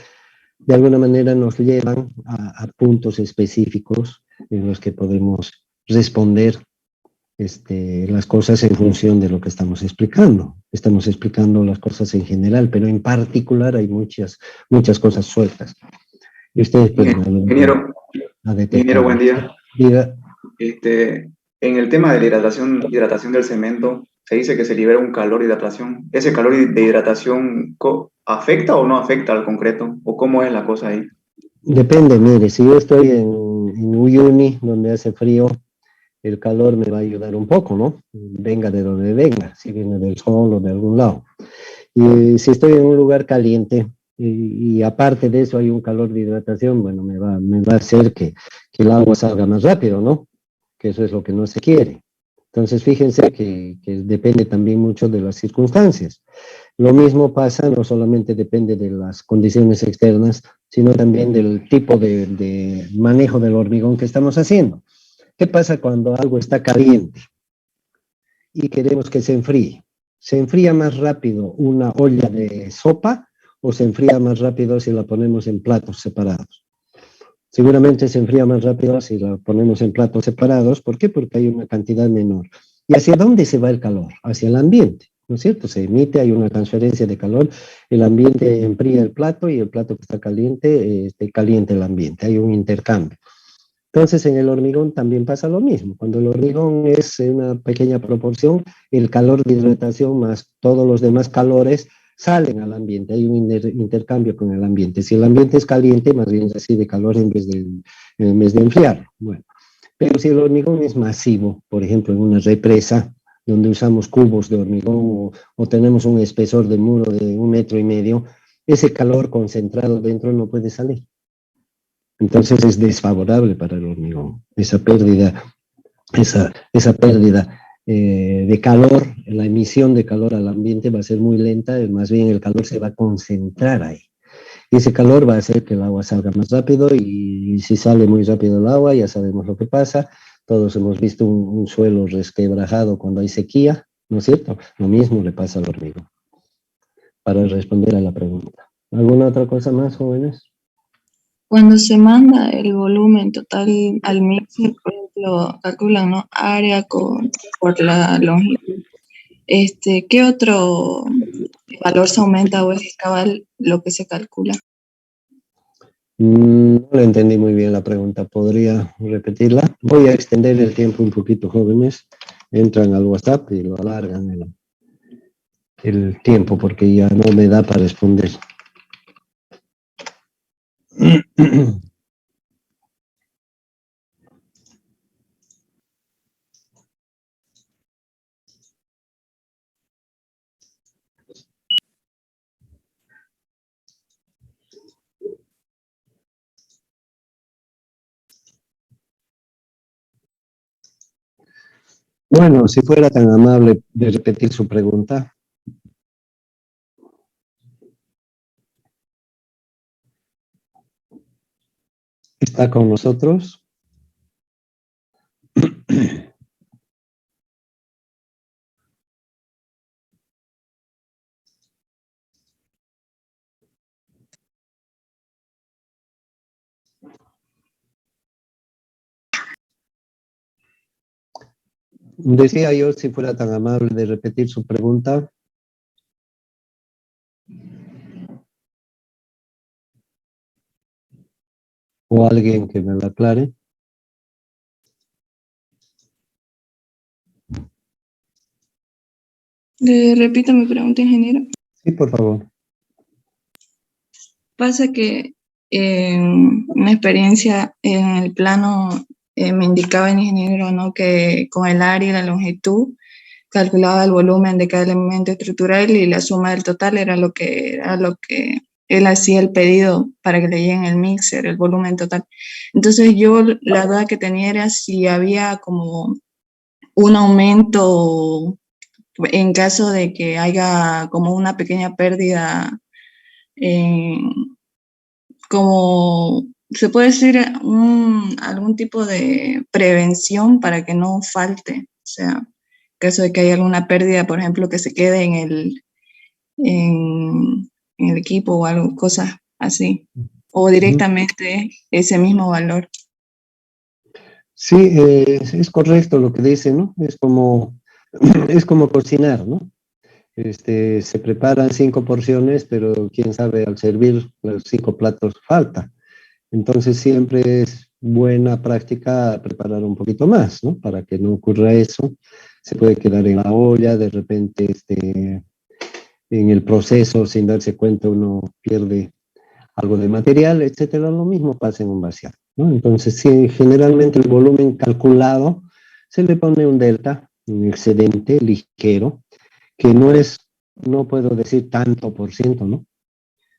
de alguna manera nos llevan a puntos específicos en los que podemos responder las cosas en función de lo que estamos explicando. Estamos explicando las cosas en general, pero en particular hay muchas cosas sueltas. Y ustedes pueden Ingeniero, a ingeniero, detectar. buen día. Diga. En el tema de la hidratación del cemento, se dice que se libera un calor de hidratación. ¿Ese calor de hidratación afecta o no afecta al concreto? ¿O cómo es la cosa ahí? Depende, mire, si yo estoy en Uyuni, donde hace frío, el calor me va a ayudar un poco, ¿no? Venga de donde venga, si viene del sol o de algún lado. Y si estoy en un lugar caliente y aparte de eso hay un calor de hidratación, bueno, me va a hacer que el agua salga más rápido, ¿no? Que eso es lo que no se quiere. Entonces, fíjense que depende también mucho de las circunstancias. Lo mismo pasa, no solamente depende de las condiciones externas, sino también del tipo de manejo del hormigón que estamos haciendo. ¿Qué pasa cuando algo está caliente y queremos que se enfríe? ¿Se enfría más rápido una olla de sopa o se enfría más rápido si la ponemos en platos separados? Seguramente se enfría más rápido si la ponemos en platos separados. ¿Por qué? Porque hay una cantidad menor. ¿Y hacia dónde se va el calor? Hacia el ambiente, ¿no es cierto? Se emite, hay una transferencia de calor, el ambiente enfría el plato y el plato que está caliente, calienta el ambiente, hay un intercambio. Entonces, en el hormigón también pasa lo mismo. Cuando el hormigón es una pequeña proporción, el calor de hidratación más todos los demás calores salen al ambiente. Hay un intercambio con el ambiente. Si el ambiente es caliente, más bien recibe calor en vez de enfriar. Bueno, pero si el hormigón es masivo, por ejemplo, en una represa, donde usamos cubos de hormigón o tenemos un espesor de muro de 1,5 metros, ese calor concentrado dentro no puede salir. Entonces es desfavorable para el hormigón. Esa pérdida de calor, la emisión de calor al ambiente va a ser muy lenta, más bien el calor se va a concentrar ahí. Y ese calor va a hacer que el agua salga más rápido y si sale muy rápido el agua, ya sabemos lo que pasa. Todos hemos visto un suelo resquebrajado cuando hay sequía, ¿no es cierto? Lo mismo le pasa al hormigón. Para responder a la pregunta. ¿Alguna otra cosa más, jóvenes? Cuando se manda el volumen total al mixer, por ejemplo, calculan, ¿no? Área por la longitud. ¿Qué otro valor se aumenta o es cabal lo que se calcula? No le entendí muy bien la pregunta. ¿Podría repetirla? Voy a extender el tiempo un poquito, jóvenes. Entran al WhatsApp y lo alargan el tiempo porque ya no me da para responder. Bueno, si fuera tan amable de repetir su pregunta. ¿Está con nosotros? Decía yo, si fuera tan amable de repetir su pregunta. O alguien que me lo aclare. Le repito mi pregunta, ingeniero. Sí, por favor. Pasa que en una experiencia en el plano me indicaba el ingeniero, ¿no? Que con el área y la longitud calculaba el volumen de cada elemento estructural y la suma del total era lo que él hacía el pedido para que le llegue en el mixer, el volumen total. Entonces yo la duda que tenía era si había como un aumento en caso de que haya como una pequeña pérdida, como se puede decir, algún tipo de prevención para que no falte. O sea, en caso de que haya alguna pérdida, por ejemplo, que se quede en el equipo o algo, cosas así. O directamente ese mismo valor. Sí, es correcto lo que dice, ¿no? Es como cocinar, ¿no? Se preparan 5 porciones, pero quién sabe, al servir los 5 platos falta. Entonces siempre es buena práctica preparar un poquito más, ¿no? Para que no ocurra eso. Se puede quedar en la olla, de repente en el proceso, sin darse cuenta, uno pierde algo de material, etcétera. Lo mismo pasa en un vaciado, ¿no? Entonces, sí, generalmente el volumen calculado se le pone un delta, un excedente ligero, que no puedo decir tanto por ciento, ¿no?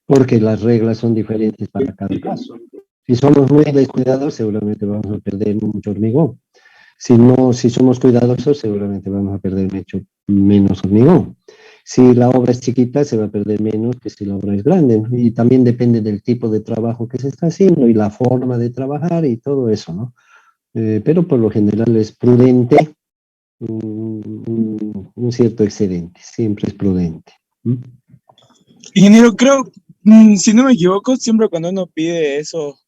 Porque las reglas son diferentes para cada caso. Si somos muy descuidados, seguramente vamos a perder mucho hormigón. Si no, si somos cuidadosos, seguramente vamos a perder mucho menos hormigón. Si la obra es chiquita, se va a perder menos que si la obra es grande, ¿no? Y también depende del tipo de trabajo que se está haciendo y la forma de trabajar y todo eso, ¿no? Pero por lo general es prudente un cierto excedente, siempre es prudente. ¿Mm? Ingeniero, creo, si no me equivoco, siempre cuando uno pide esos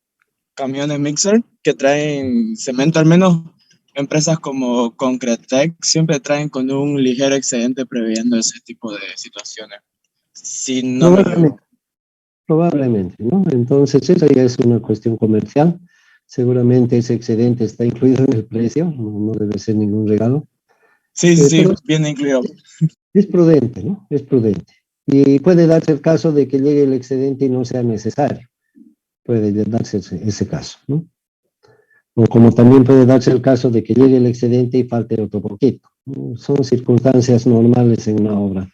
camiones mixer que traen cemento, al menos empresas como Concretec siempre traen con un ligero excedente previendo ese tipo de situaciones. Si no me equivoco. Probablemente, ¿no? Entonces, esa ya es una cuestión comercial. Seguramente ese excedente está incluido en el precio, no debe ser ningún regalo. Sí, Pero viene incluido. es prudente, ¿no? Es prudente. Y puede darse el caso de que llegue el excedente y no sea necesario. Puede darse ese caso, ¿no? O como también puede darse el caso de que llegue el excedente y falte otro poquito. Son circunstancias normales en una obra.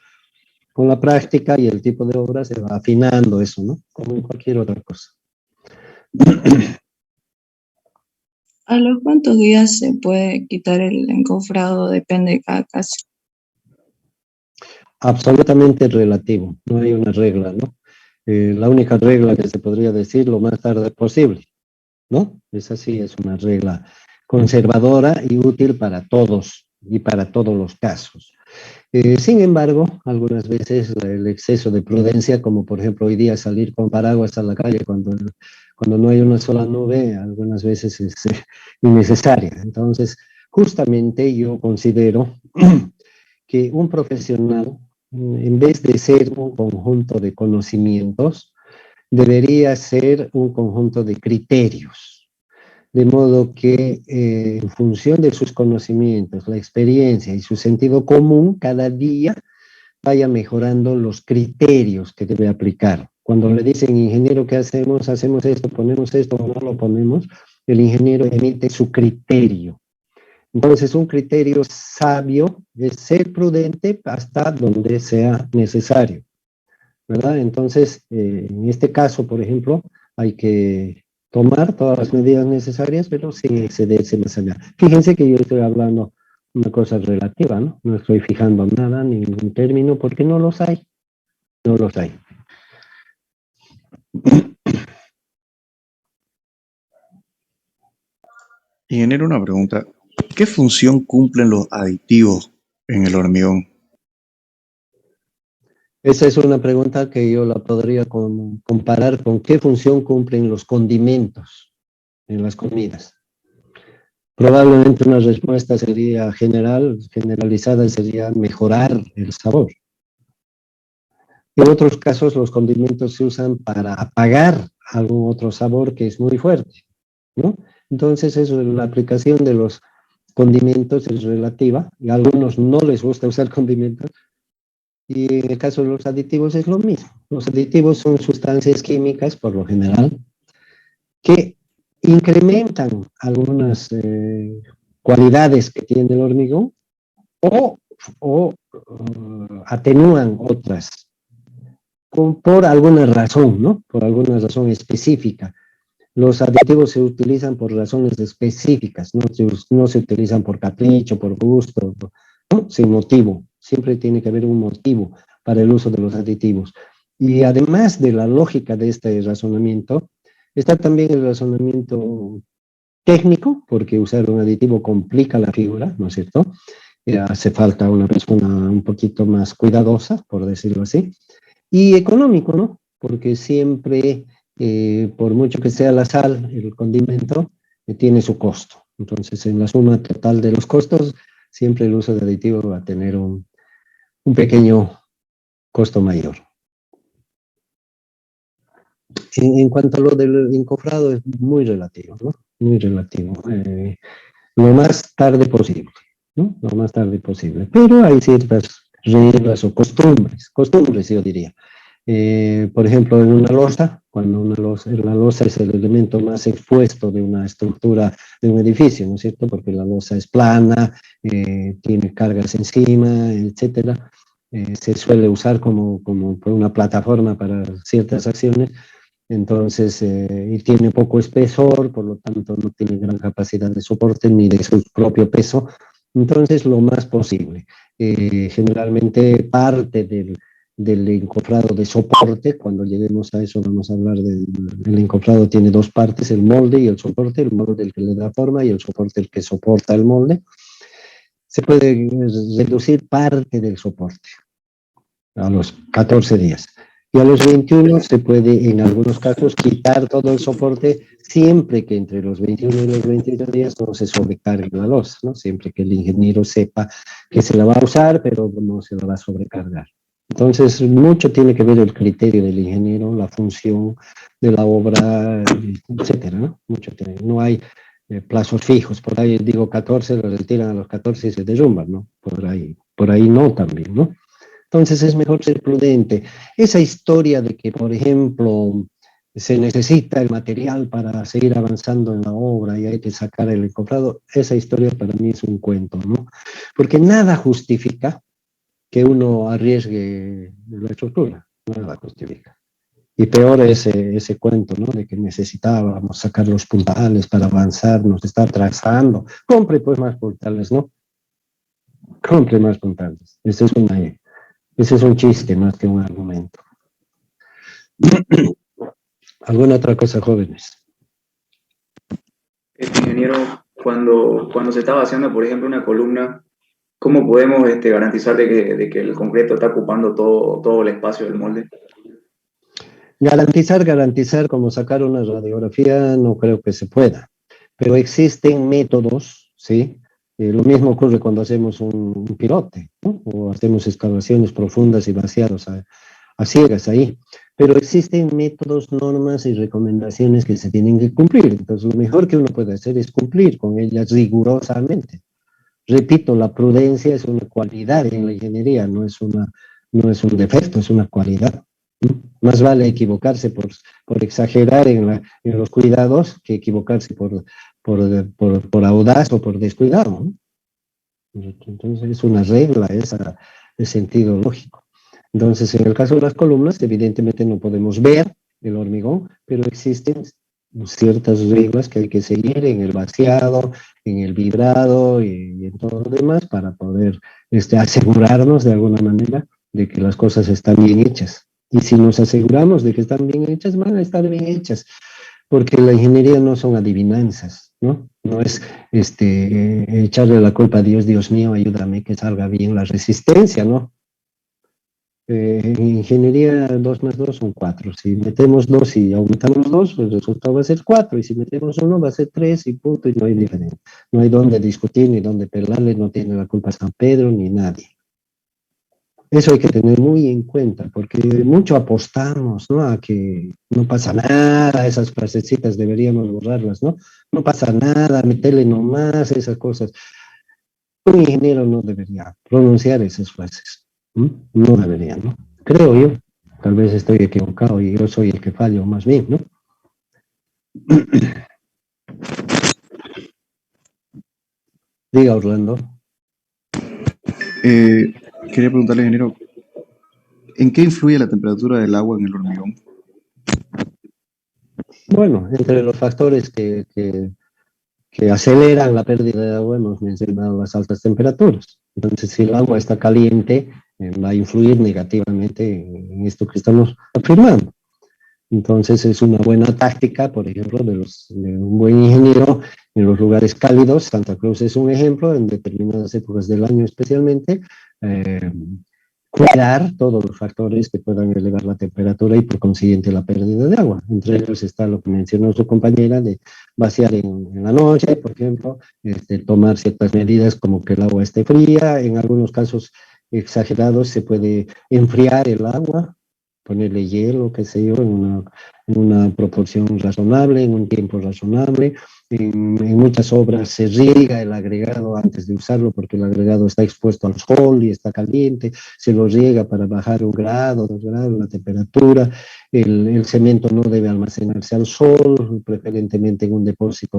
Con la práctica y el tipo de obra se va afinando eso, ¿no? Como en cualquier otra cosa. ¿A los cuántos días se puede quitar el encofrado? Depende de cada caso. Absolutamente relativo, no hay una regla, ¿no? La única regla que se podría decir lo más tarde posible, ¿no? Esa sí es una regla conservadora y útil para todos y para todos los casos. Sin embargo, algunas veces el exceso de prudencia, como por ejemplo hoy día salir con paraguas a la calle cuando no hay una sola nube, algunas veces es innecesaria. Entonces, justamente yo considero que un profesional, en vez de ser un conjunto de conocimientos, debería ser un conjunto de criterios. De modo que en función de sus conocimientos, la experiencia y su sentido común, cada día vaya mejorando los criterios que debe aplicar. Cuando le dicen, ingeniero, ¿qué hacemos? Hacemos esto, ponemos esto o no lo ponemos, el ingeniero emite su criterio. Entonces, un criterio sabio es ser prudente hasta donde sea necesario, ¿verdad? Entonces, en este caso, por ejemplo, hay que tomar todas las medidas necesarias, pero sin excederse más allá. Fíjense que yo estoy hablando una cosa relativa, ¿no? No estoy fijando nada, ningún término, porque no los hay. No los hay. Ingeniero, una pregunta. ¿Qué función cumplen los aditivos en el hormigón? Esa es una pregunta que yo la podría comparar con qué función cumplen los condimentos en las comidas. Probablemente una respuesta sería generalizada sería mejorar el sabor. En otros casos, los condimentos se usan para apagar algún otro sabor que es muy fuerte, ¿no? Entonces, eso, la aplicación de los condimentos es relativa, y a algunos no les gusta usar condimentos, y en el caso de los aditivos es lo mismo. Los aditivos son sustancias químicas, por lo general, que incrementan algunas cualidades que tiene el hormigón o atenúan otras por alguna razón, ¿no? Por alguna razón específica. Los aditivos se utilizan por razones específicas, no se utilizan por capricho, por gusto, ¿no? Sin motivo, Siempre tiene que haber un motivo para el uso de los aditivos. Y además de la lógica de este razonamiento, está también el razonamiento técnico, porque usar un aditivo complica la figura, ¿no es cierto? Hace falta una persona un poquito más cuidadosa, por decirlo así, y económico, ¿no? Porque siempre, por mucho que sea la sal, el condimento, tiene su costo. Entonces, en la suma total de los costos, siempre el uso de aditivos va a tener un pequeño costo mayor. En cuanto a lo del encofrado, es muy relativo, ¿no? Muy relativo. Lo más tarde posible, ¿no? Lo más tarde posible. Pero hay ciertas reglas o costumbres yo diría. Por ejemplo, en una losa, cuando la losa es el elemento más expuesto de una estructura de un edificio, ¿no es cierto? Porque la losa es plana, tiene cargas encima, etcétera. Se suele usar como una plataforma para ciertas acciones. Entonces, y tiene poco espesor, por lo tanto no tiene gran capacidad de soporte ni de su propio peso. Entonces, lo más posible. Generalmente parte del encofrado de soporte, cuando lleguemos a eso vamos a hablar del encofrado, tiene dos partes, el molde y el soporte, el molde el que le da forma y el soporte el que soporta el molde. Se puede reducir parte del soporte a los 14 días. Y a los 21 se puede, en algunos casos, quitar todo el soporte siempre que entre los 21 y los 22 días no se sobrecargue la losa, ¿no? Siempre que el ingeniero sepa que se la va a usar, pero no se la va a sobrecargar. Entonces, mucho tiene que ver el criterio del ingeniero, la función de la obra, etcétera, ¿no? Mucho tiene. No hay plazos fijos. Por ahí digo 14, lo retiran a los 14 y se derrumban, ¿no? Por ahí no también, ¿no? Entonces es mejor ser prudente. Esa historia de que, por ejemplo, se necesita el material para seguir avanzando en la obra y hay que sacar el encofrado, esa historia para mí es un cuento, ¿no? Porque nada justifica que uno arriesgue la estructura, nada justifica. Y peor ese cuento, ¿no? De que necesitábamos sacar los puntales para avanzar, nos está atrasando. Compre pues más puntales, ¿no? Compre más puntales. Ese es un chiste más que un argumento. ¿Alguna otra cosa, jóvenes? Ingeniero, cuando se está vaciando, por ejemplo, una columna, ¿cómo podemos garantizar de que el concreto está ocupando todo el espacio del molde? Garantizar como sacar una radiografía no creo que se pueda, pero existen métodos, ¿sí? Lo mismo ocurre cuando hacemos un pilote, ¿no? O hacemos excavaciones profundas y vaciados a ciegas ahí. Pero existen métodos, normas y recomendaciones que se tienen que cumplir. Entonces, lo mejor que uno puede hacer es cumplir con ellas rigurosamente. Repito, la prudencia es una cualidad en la ingeniería, no es un defecto, es una cualidad. Más vale equivocarse por exagerar en los cuidados que equivocarse por audaz o por descuidado, ¿no? Entonces es una regla esa de sentido lógico. Entonces, en el caso de las columnas, evidentemente no podemos ver el hormigón, pero existen ciertas reglas que hay que seguir en el vaciado, en el vibrado y en todo lo demás para poder asegurarnos de alguna manera de que las cosas están bien hechas. Y si nos aseguramos de que están bien hechas, van a estar bien hechas, porque la ingeniería no son adivinanzas, ¿no? No es echarle la culpa a Dios, Dios mío, ayúdame que salga bien la resistencia, ¿no? En ingeniería 2 más 2 son 4. Si metemos 2 y aumentamos 2, pues el resultado va a ser 4. Y si metemos 1 va a ser 3 y punto, y no hay diferencia. No hay dónde discutir ni dónde pelarle, no tiene la culpa San Pedro ni nadie. Eso hay que tener muy en cuenta, porque mucho apostamos, ¿no? A que no pasa nada, esas frasecitas deberíamos borrarlas, ¿no? No pasa nada, meterle nomás, esas cosas. Un ingeniero no debería pronunciar esas frases, ¿no? No debería, ¿no? Creo yo. Tal vez estoy equivocado y yo soy el que fallo más bien, ¿no? Diga, Orlando. Quería preguntarle, ingeniero, ¿en qué influye la temperatura del agua en el hormigón? Bueno, entre los factores que aceleran la pérdida de agua hemos mencionado las altas temperaturas. Entonces, si el agua está caliente, va a influir negativamente en esto que estamos afirmando. Entonces, es una buena táctica, por ejemplo, de un buen ingeniero en los lugares cálidos. Santa Cruz es un ejemplo, en determinadas épocas del año especialmente, eh, cuidar todos los factores que puedan elevar la temperatura y por consiguiente la pérdida de agua. Entre ellos está lo que mencionó su compañera de vaciar en la noche, por ejemplo, tomar ciertas medidas como que el agua esté fría. En algunos casos exagerados se puede enfriar el agua, ponerle hielo, qué sé yo, en una proporción razonable, en un tiempo razonable. En muchas obras se riega el agregado antes de usarlo porque el agregado está expuesto al sol y está caliente, se lo riega para bajar 1 grado, 2 grados la temperatura. El cemento no debe almacenarse al sol, preferentemente en un depósito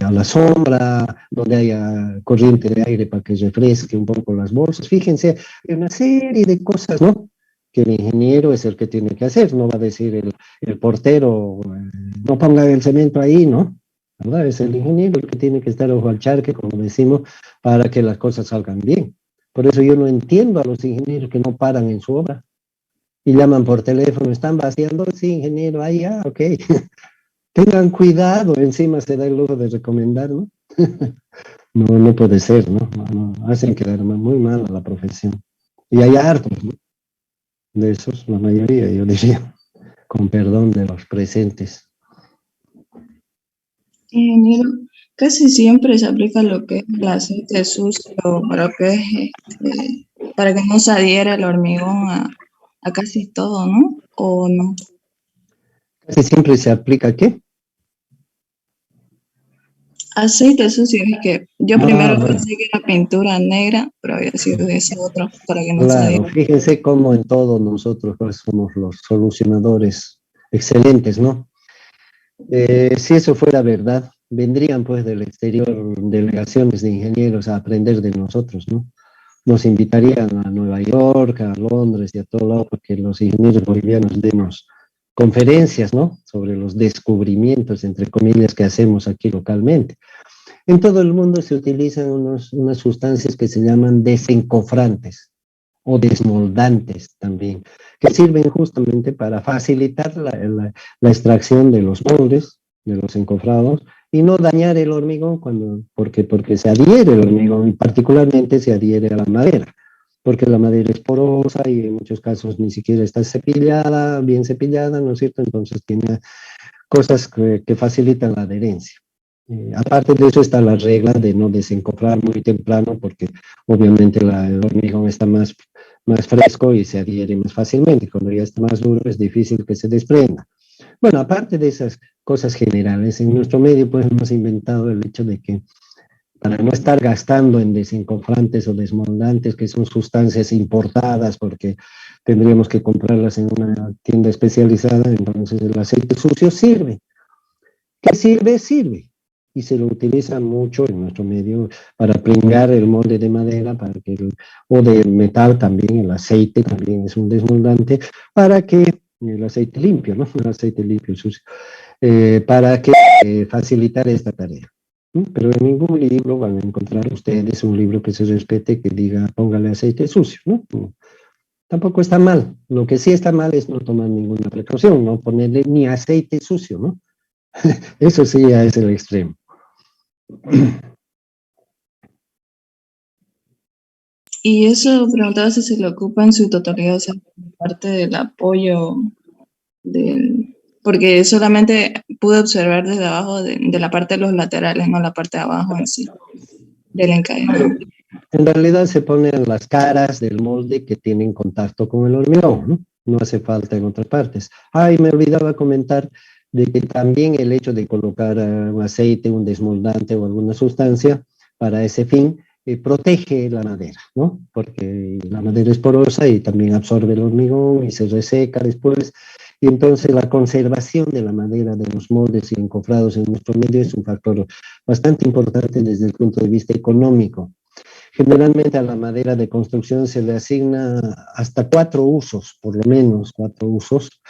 a la sombra, donde haya corriente de aire para que refresque un poco las bolsas. Fíjense, hay una serie de cosas, ¿no?, que el ingeniero es el que tiene que hacer, no va a decir el portero, no ponga el cemento ahí, ¿no? ¿Verdad? Es el ingeniero el que tiene que estar ojo al charque, como decimos, para que las cosas salgan bien. Por eso yo no entiendo a los ingenieros que no paran en su obra y llaman por teléfono, ¿están vaciando? Sí, ingeniero, ahí ya, ok. Tengan cuidado, encima se da el lujo de recomendar, ¿no? No puede ser, ¿no? Hacen quedar muy mal a la profesión. Y hay hartos, ¿no?, de esos, la mayoría, yo diría, con perdón de los presentes. Ingeniero, casi siempre se aplica lo que es el aceite sucio para que, para que no se adhiera el hormigón a casi todo, ¿no? ¿O no? Casi siempre se aplica, ¿qué? Aceite sucio, es que yo primero Bueno, pensé que era pintura negra, pero había sido ese otro, para que no se claro, adhiera. fíjense cómo en todo nosotros pues, somos los solucionadores excelentes, ¿no? Si eso fuera verdad, vendrían pues del exterior delegaciones de ingenieros a aprender de nosotros, ¿no? Nos invitarían a Nueva York, a Londres y a todo lado, porque los ingenieros bolivianos demos conferencias, ¿no?, sobre los descubrimientos, entre comillas, que hacemos aquí localmente. En todo el mundo se utilizan unas sustancias que se llaman desencofrantes o desmoldantes también, que sirven justamente para facilitar la extracción de los moldes, de los encofrados, y no dañar el hormigón porque se adhiere el hormigón y particularmente se adhiere a la madera, porque la madera es porosa y en muchos casos ni siquiera está cepillada, bien cepillada, ¿no es cierto? Entonces tiene cosas que facilitan la adherencia. Aparte de eso está la regla de no desencofrar muy temprano porque obviamente el hormigón está más fresco y se adhiere más fácilmente. Cuando ya está más duro es difícil que se desprenda. Bueno, aparte de esas cosas generales, en nuestro medio pues hemos inventado el hecho de que para no estar gastando en desencofrantes o desmoldantes, que son sustancias importadas porque tendríamos que comprarlas en una tienda especializada, entonces el aceite sucio sirve. ¿Qué sirve? Sirve. Y se lo utiliza mucho en nuestro medio para pringar el molde de madera, o de metal también, el aceite también es un desmoldante, para que el aceite limpio, ¿no? El aceite limpio, sucio, para que facilitar esta tarea. ¿No? Pero en ningún libro van a encontrar ustedes un libro que se respete que diga póngale aceite sucio, ¿no? Tampoco está mal. Lo que sí está mal es no tomar ninguna precaución, no ponerle ni aceite sucio, ¿no? Eso sí ya es el extremo. Y eso preguntaba si se le ocupa en su totalidad, o sea, parte del apoyo porque solamente pude observar desde abajo de la parte de los laterales, no la parte de abajo en sí, del encadenado. En realidad se ponen las caras del molde que tienen contacto con el hormigón, ¿no? No hace falta en otras partes. Y me olvidaba comentar de que también el hecho de colocar un aceite, un desmoldante o alguna sustancia para ese fin protege la madera, ¿no? Porque la madera es porosa y también absorbe el hormigón y se reseca después. Y entonces la conservación de la madera de los moldes y encofrados en nuestro medio es un factor bastante importante desde el punto de vista económico. Generalmente a la madera de construcción se le asigna hasta 4 usos, por lo menos 4 usos.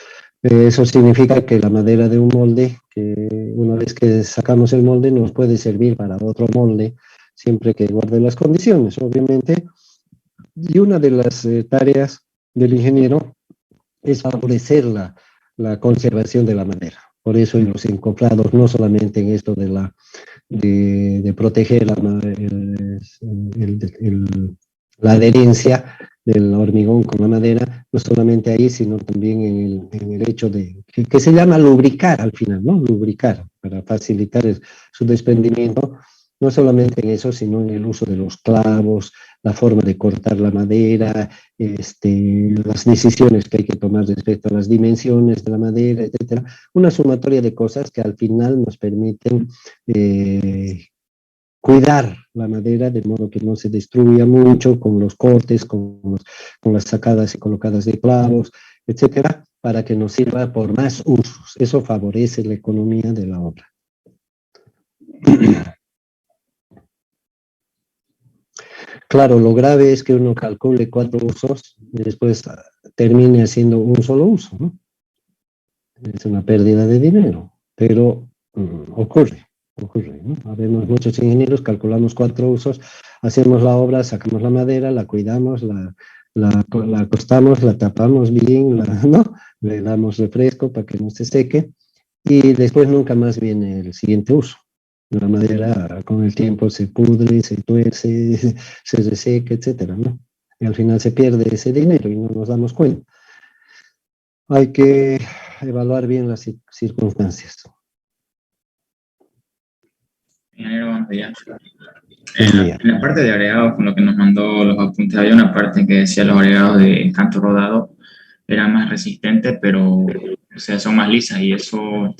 Eso significa que la madera de un molde, que una vez que sacamos el molde, nos puede servir para otro molde siempre que guarde las condiciones, obviamente. Y una de las tareas del ingeniero es favorecer la conservación de la madera. Por eso en los encofrados, no solamente en esto de proteger la adherencia del hormigón con la madera, no solamente ahí, sino también en el hecho que se llama lubricar al final, ¿no? Lubricar, para facilitar su desprendimiento, no solamente en eso, sino en el uso de los clavos, la forma de cortar la madera, las decisiones que hay que tomar respecto a las dimensiones de la madera, etcétera. Una sumatoria de cosas que al final nos permiten cuidar la madera de modo que no se destruya mucho con los cortes, con las sacadas y colocadas de clavos, etcétera, para que nos sirva por más usos. Eso favorece la economía de la obra. Claro, lo grave es que uno calcule 4 usos y después termine haciendo un solo uso, ¿no? Es una pérdida de dinero, pero ocurre, ¿no? Habemos muchos ingenieros, calculamos 4 usos, hacemos la obra, sacamos la madera, la cuidamos, la acostamos, la tapamos bien, ¿no? Le damos refresco para que no se seque y después nunca más viene el siguiente uso. La madera con el tiempo se pudre, se tuerce, se reseca, etcétera, ¿no? Y al final se pierde ese dinero y no nos damos cuenta. Hay que evaluar bien las circunstancias. Ingeniero, buenos días. En la parte de agregados, con lo que nos mandó los apuntes, había una parte que decía los agregados de canto rodado eran más resistentes, pero, o sea, son más lisas y eso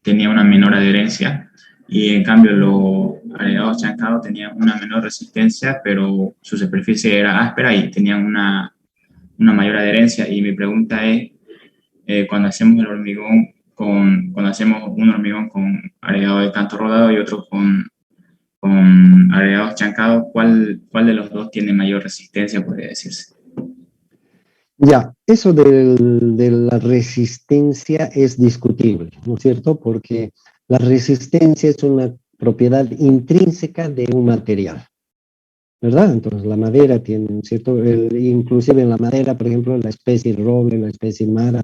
tenía una menor adherencia. Y en cambio los agregados chancados tenían una menor resistencia, pero su superficie era áspera y tenían una mayor adherencia. Y mi pregunta es, cuando hacemos el hormigón cuando hacemos un hormigón con agregado de canto rodado y otro con agregados chancados, ¿cuál de los dos tiene mayor resistencia, podría decirse? Ya, eso de la resistencia es discutible, ¿no es cierto? Porque la resistencia es una propiedad intrínseca de un material, ¿verdad? Entonces la madera tiene, ¿cierto? Inclusive en la madera, por ejemplo, la especie roble, la especie mara,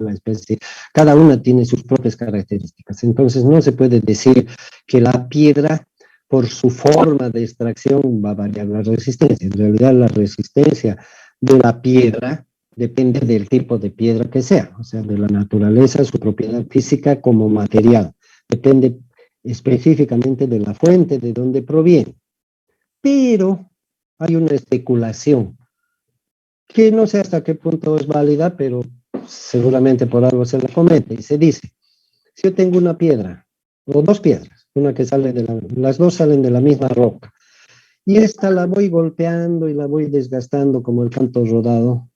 cada una tiene sus propias características. Entonces no se puede decir que la piedra, por su forma de extracción, va a variar la resistencia. En realidad la resistencia de la piedra depende del tipo de piedra que sea, o sea, de la naturaleza, su propiedad física como material. Depende específicamente de la fuente, de dónde proviene. Pero hay una especulación que no sé hasta qué punto es válida, pero seguramente por algo se la comete. Y se dice, si yo tengo una piedra, o 2 piedras, una que sale las dos salen de la misma roca, y esta la voy golpeando y la voy desgastando como el canto rodado,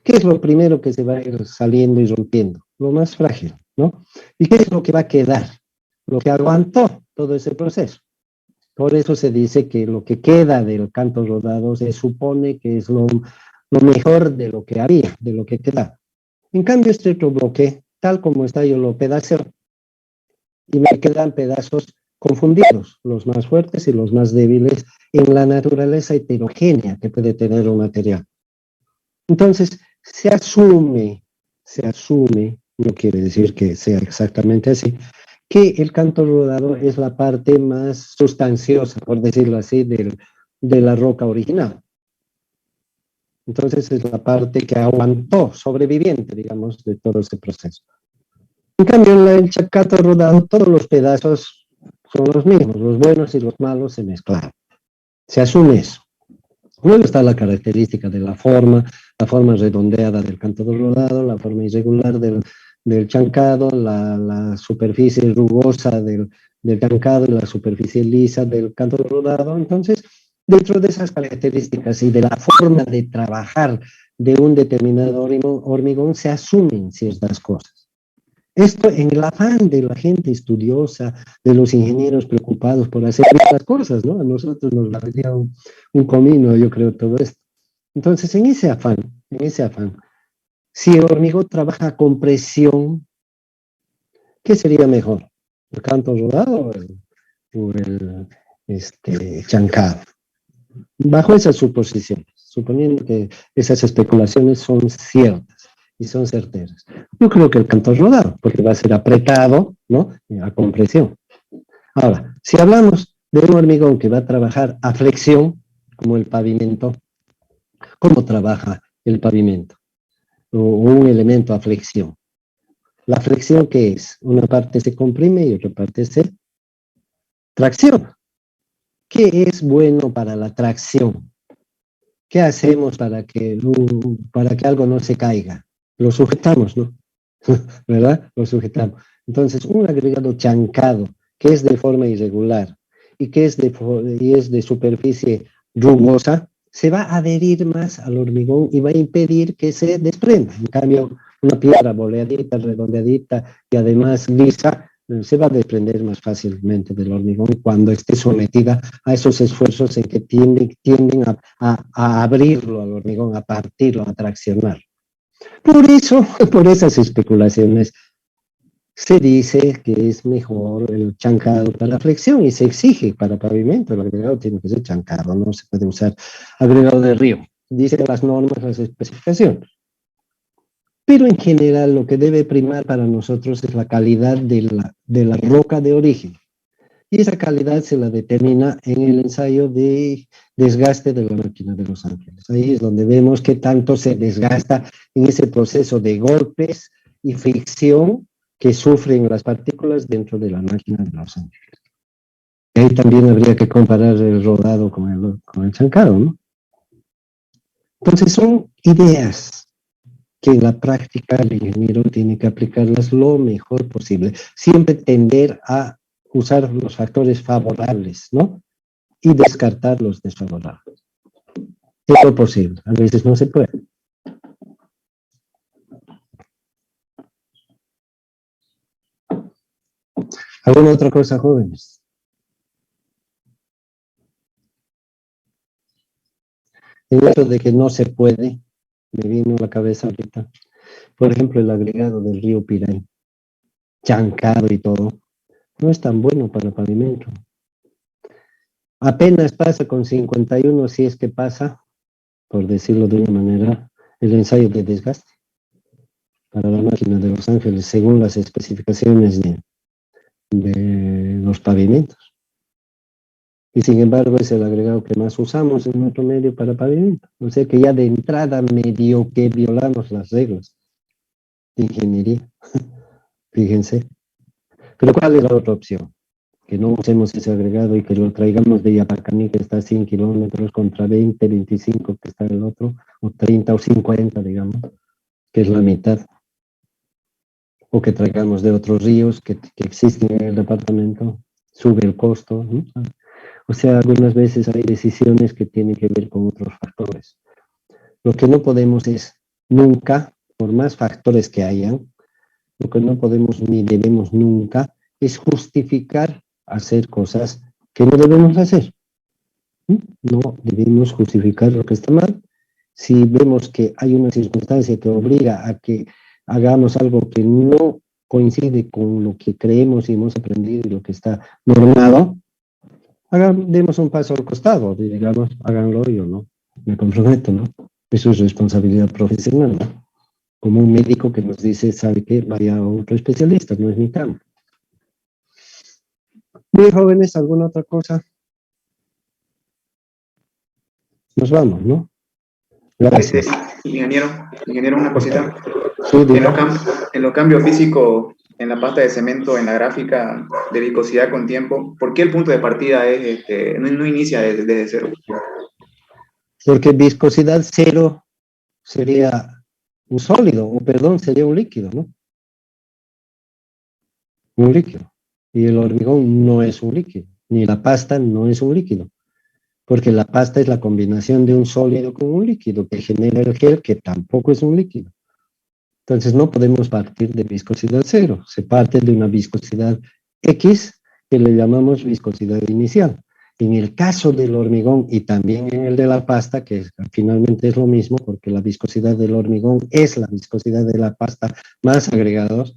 ¿qué es lo primero que se va a ir saliendo y rompiendo? Lo más frágil, ¿no? ¿Y qué es lo que va a quedar? Lo que aguantó todo ese proceso. Por eso se dice que lo que queda del canto rodado se supone que es lo mejor de lo que había, de lo que queda. En cambio, este otro bloque, tal como está, yo lo pedaceo y me quedan pedazos confundidos, los más fuertes y los más débiles, en la naturaleza heterogénea que puede tener un material. Entonces, se asume, no quiere decir que sea exactamente así, que el canto rodado es la parte más sustanciosa, por decirlo así, de la roca original. Entonces es la parte que aguantó, sobreviviente, digamos, de todo ese proceso. En cambio, en el canto rodado, todos los pedazos son los mismos, los buenos y los malos se mezclan. Se asume eso. Luego está la característica de la forma redondeada del canto rodado, la forma irregular del chancado, la superficie rugosa del chancado y la superficie lisa del canto rodado. Entonces, dentro de esas características y de la forma de trabajar de un determinado hormigón, se asumen ciertas cosas. Esto en el afán de la gente estudiosa, de los ingenieros preocupados por hacer estas cosas, ¿no? A nosotros nos daría un comino, yo creo, todo esto. Entonces, en ese afán, si el hormigón trabaja con presión, ¿qué sería mejor? ¿El canto rodado o el chancado? Bajo esas suposiciones, suponiendo que esas especulaciones son ciertas y son certeras, yo creo que el canto es rodado, porque va a ser apretado, ¿no?, a compresión. Ahora, si hablamos de un hormigón que va a trabajar a flexión, como el pavimento, ¿cómo trabaja el pavimento? O un elemento a flexión. ¿La flexión qué es? Una parte se comprime y otra parte se tracciona. ¿Qué es bueno para la tracción? ¿Qué hacemos para que algo no se caiga? Lo sujetamos, ¿no? ¿Verdad? Lo sujetamos. Entonces, un agregado chancado que es de forma irregular y que es de superficie rugosa, se va a adherir más al hormigón y va a impedir que se desprenda. En cambio, una piedra boleadita, redondeadita y además lisa, se va a desprender más fácilmente del hormigón cuando esté sometida a esos esfuerzos en que tienden a abrirlo al hormigón, a partirlo, a traccionar. Por eso, por esas especulaciones, se dice que es mejor el chancado para flexión y se exige para pavimento. El agregado tiene que ser chancado, no se puede usar agregado de río. Dicen las normas, las especificaciones. Pero en general lo que debe primar para nosotros es la calidad de la roca de origen. Y esa calidad se la determina en el ensayo de desgaste de la máquina de Los Ángeles. Ahí es donde vemos qué tanto se desgasta en ese proceso de golpes y fricción que sufren las partículas dentro de la máquina de Los Ángeles. Y ahí también habría que comparar el rodado con el chancado, ¿no? Entonces son ideas que en la práctica el ingeniero tiene que aplicarlas lo mejor posible. Siempre tender a usar los factores favorables, ¿no? Y descartar los desfavorables. Es lo posible, a veces no se puede. ¿Alguna otra cosa, jóvenes? En esto de que no se puede, me vino a la cabeza ahorita, por ejemplo, el agregado del río Piray, chancado y todo, no es tan bueno para pavimento. Apenas pasa con 51, si es que pasa, por decirlo de una manera, el ensayo de desgaste para la máquina de Los Ángeles, según las especificaciones de los pavimentos. Y sin embargo es el agregado que más usamos en nuestro medio para pavimento. O sea que ya de entrada medio que violamos las reglas de ingeniería. Fíjense. Pero ¿cuál es la otra opción? Que no usemos ese agregado y que lo traigamos de Yapacaní, que está a 100 kilómetros, contra 20, 25 que está el otro, o 30 o 50, digamos, que es la mitad. O que traigamos de otros ríos que existen en el departamento, sube el costo, ¿no? O sea, algunas veces hay decisiones que tienen que ver con otros factores. Lo que no podemos es nunca, por más factores que hayan, lo que no podemos ni debemos nunca es justificar hacer cosas que no debemos hacer. No debemos justificar lo que está mal. Si vemos que hay una circunstancia que obliga a que hagamos algo que no coincide con lo que creemos y hemos aprendido y lo que está normado, demos un paso al costado, digamos, háganlo, yo no me comprometo, ¿no? Eso es responsabilidad profesional, ¿no? Como un médico que nos dice, ¿sabe qué? Vaya a otro especialista, no es mi campo. Bien, jóvenes, ¿alguna otra cosa? Nos vamos, ¿no? Gracias. Ingeniero, una cosita. Sí, En los cambios físicos, en la pasta de cemento, en la gráfica de viscosidad con tiempo, ¿por qué el punto de partida es no inicia desde cero? Porque viscosidad cero sería un sólido, o perdón, sería un líquido, ¿no? Un líquido. Y el hormigón no es un líquido, ni la pasta no es un líquido, porque la pasta es la combinación de un sólido con un líquido que genera el gel, que tampoco es un líquido. Entonces no podemos partir de viscosidad cero, se parte de una viscosidad X que le llamamos viscosidad inicial. En el caso del hormigón y también en el de la pasta, que finalmente es lo mismo, porque la viscosidad del hormigón es la viscosidad de la pasta más agregados,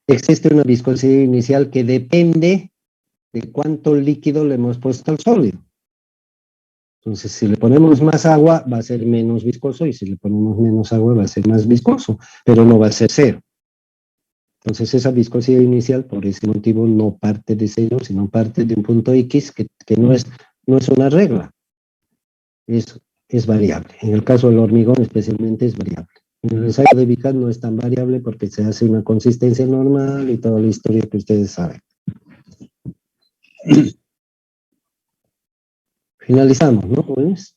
existe una viscosidad inicial que depende de cuánto líquido le hemos puesto al sólido. Entonces, si le ponemos más agua, va a ser menos viscoso, y si le ponemos menos agua, va a ser más viscoso, pero no va a ser cero. Entonces, esa viscosidad inicial, por ese motivo, no parte de cero, sino parte de un punto X que no es una regla, es variable. En el caso del hormigón, especialmente, es variable. En el ensayo de Vicat no es tan variable porque se hace una consistencia normal y toda la historia que ustedes saben. Finalizamos, ¿no, jóvenes?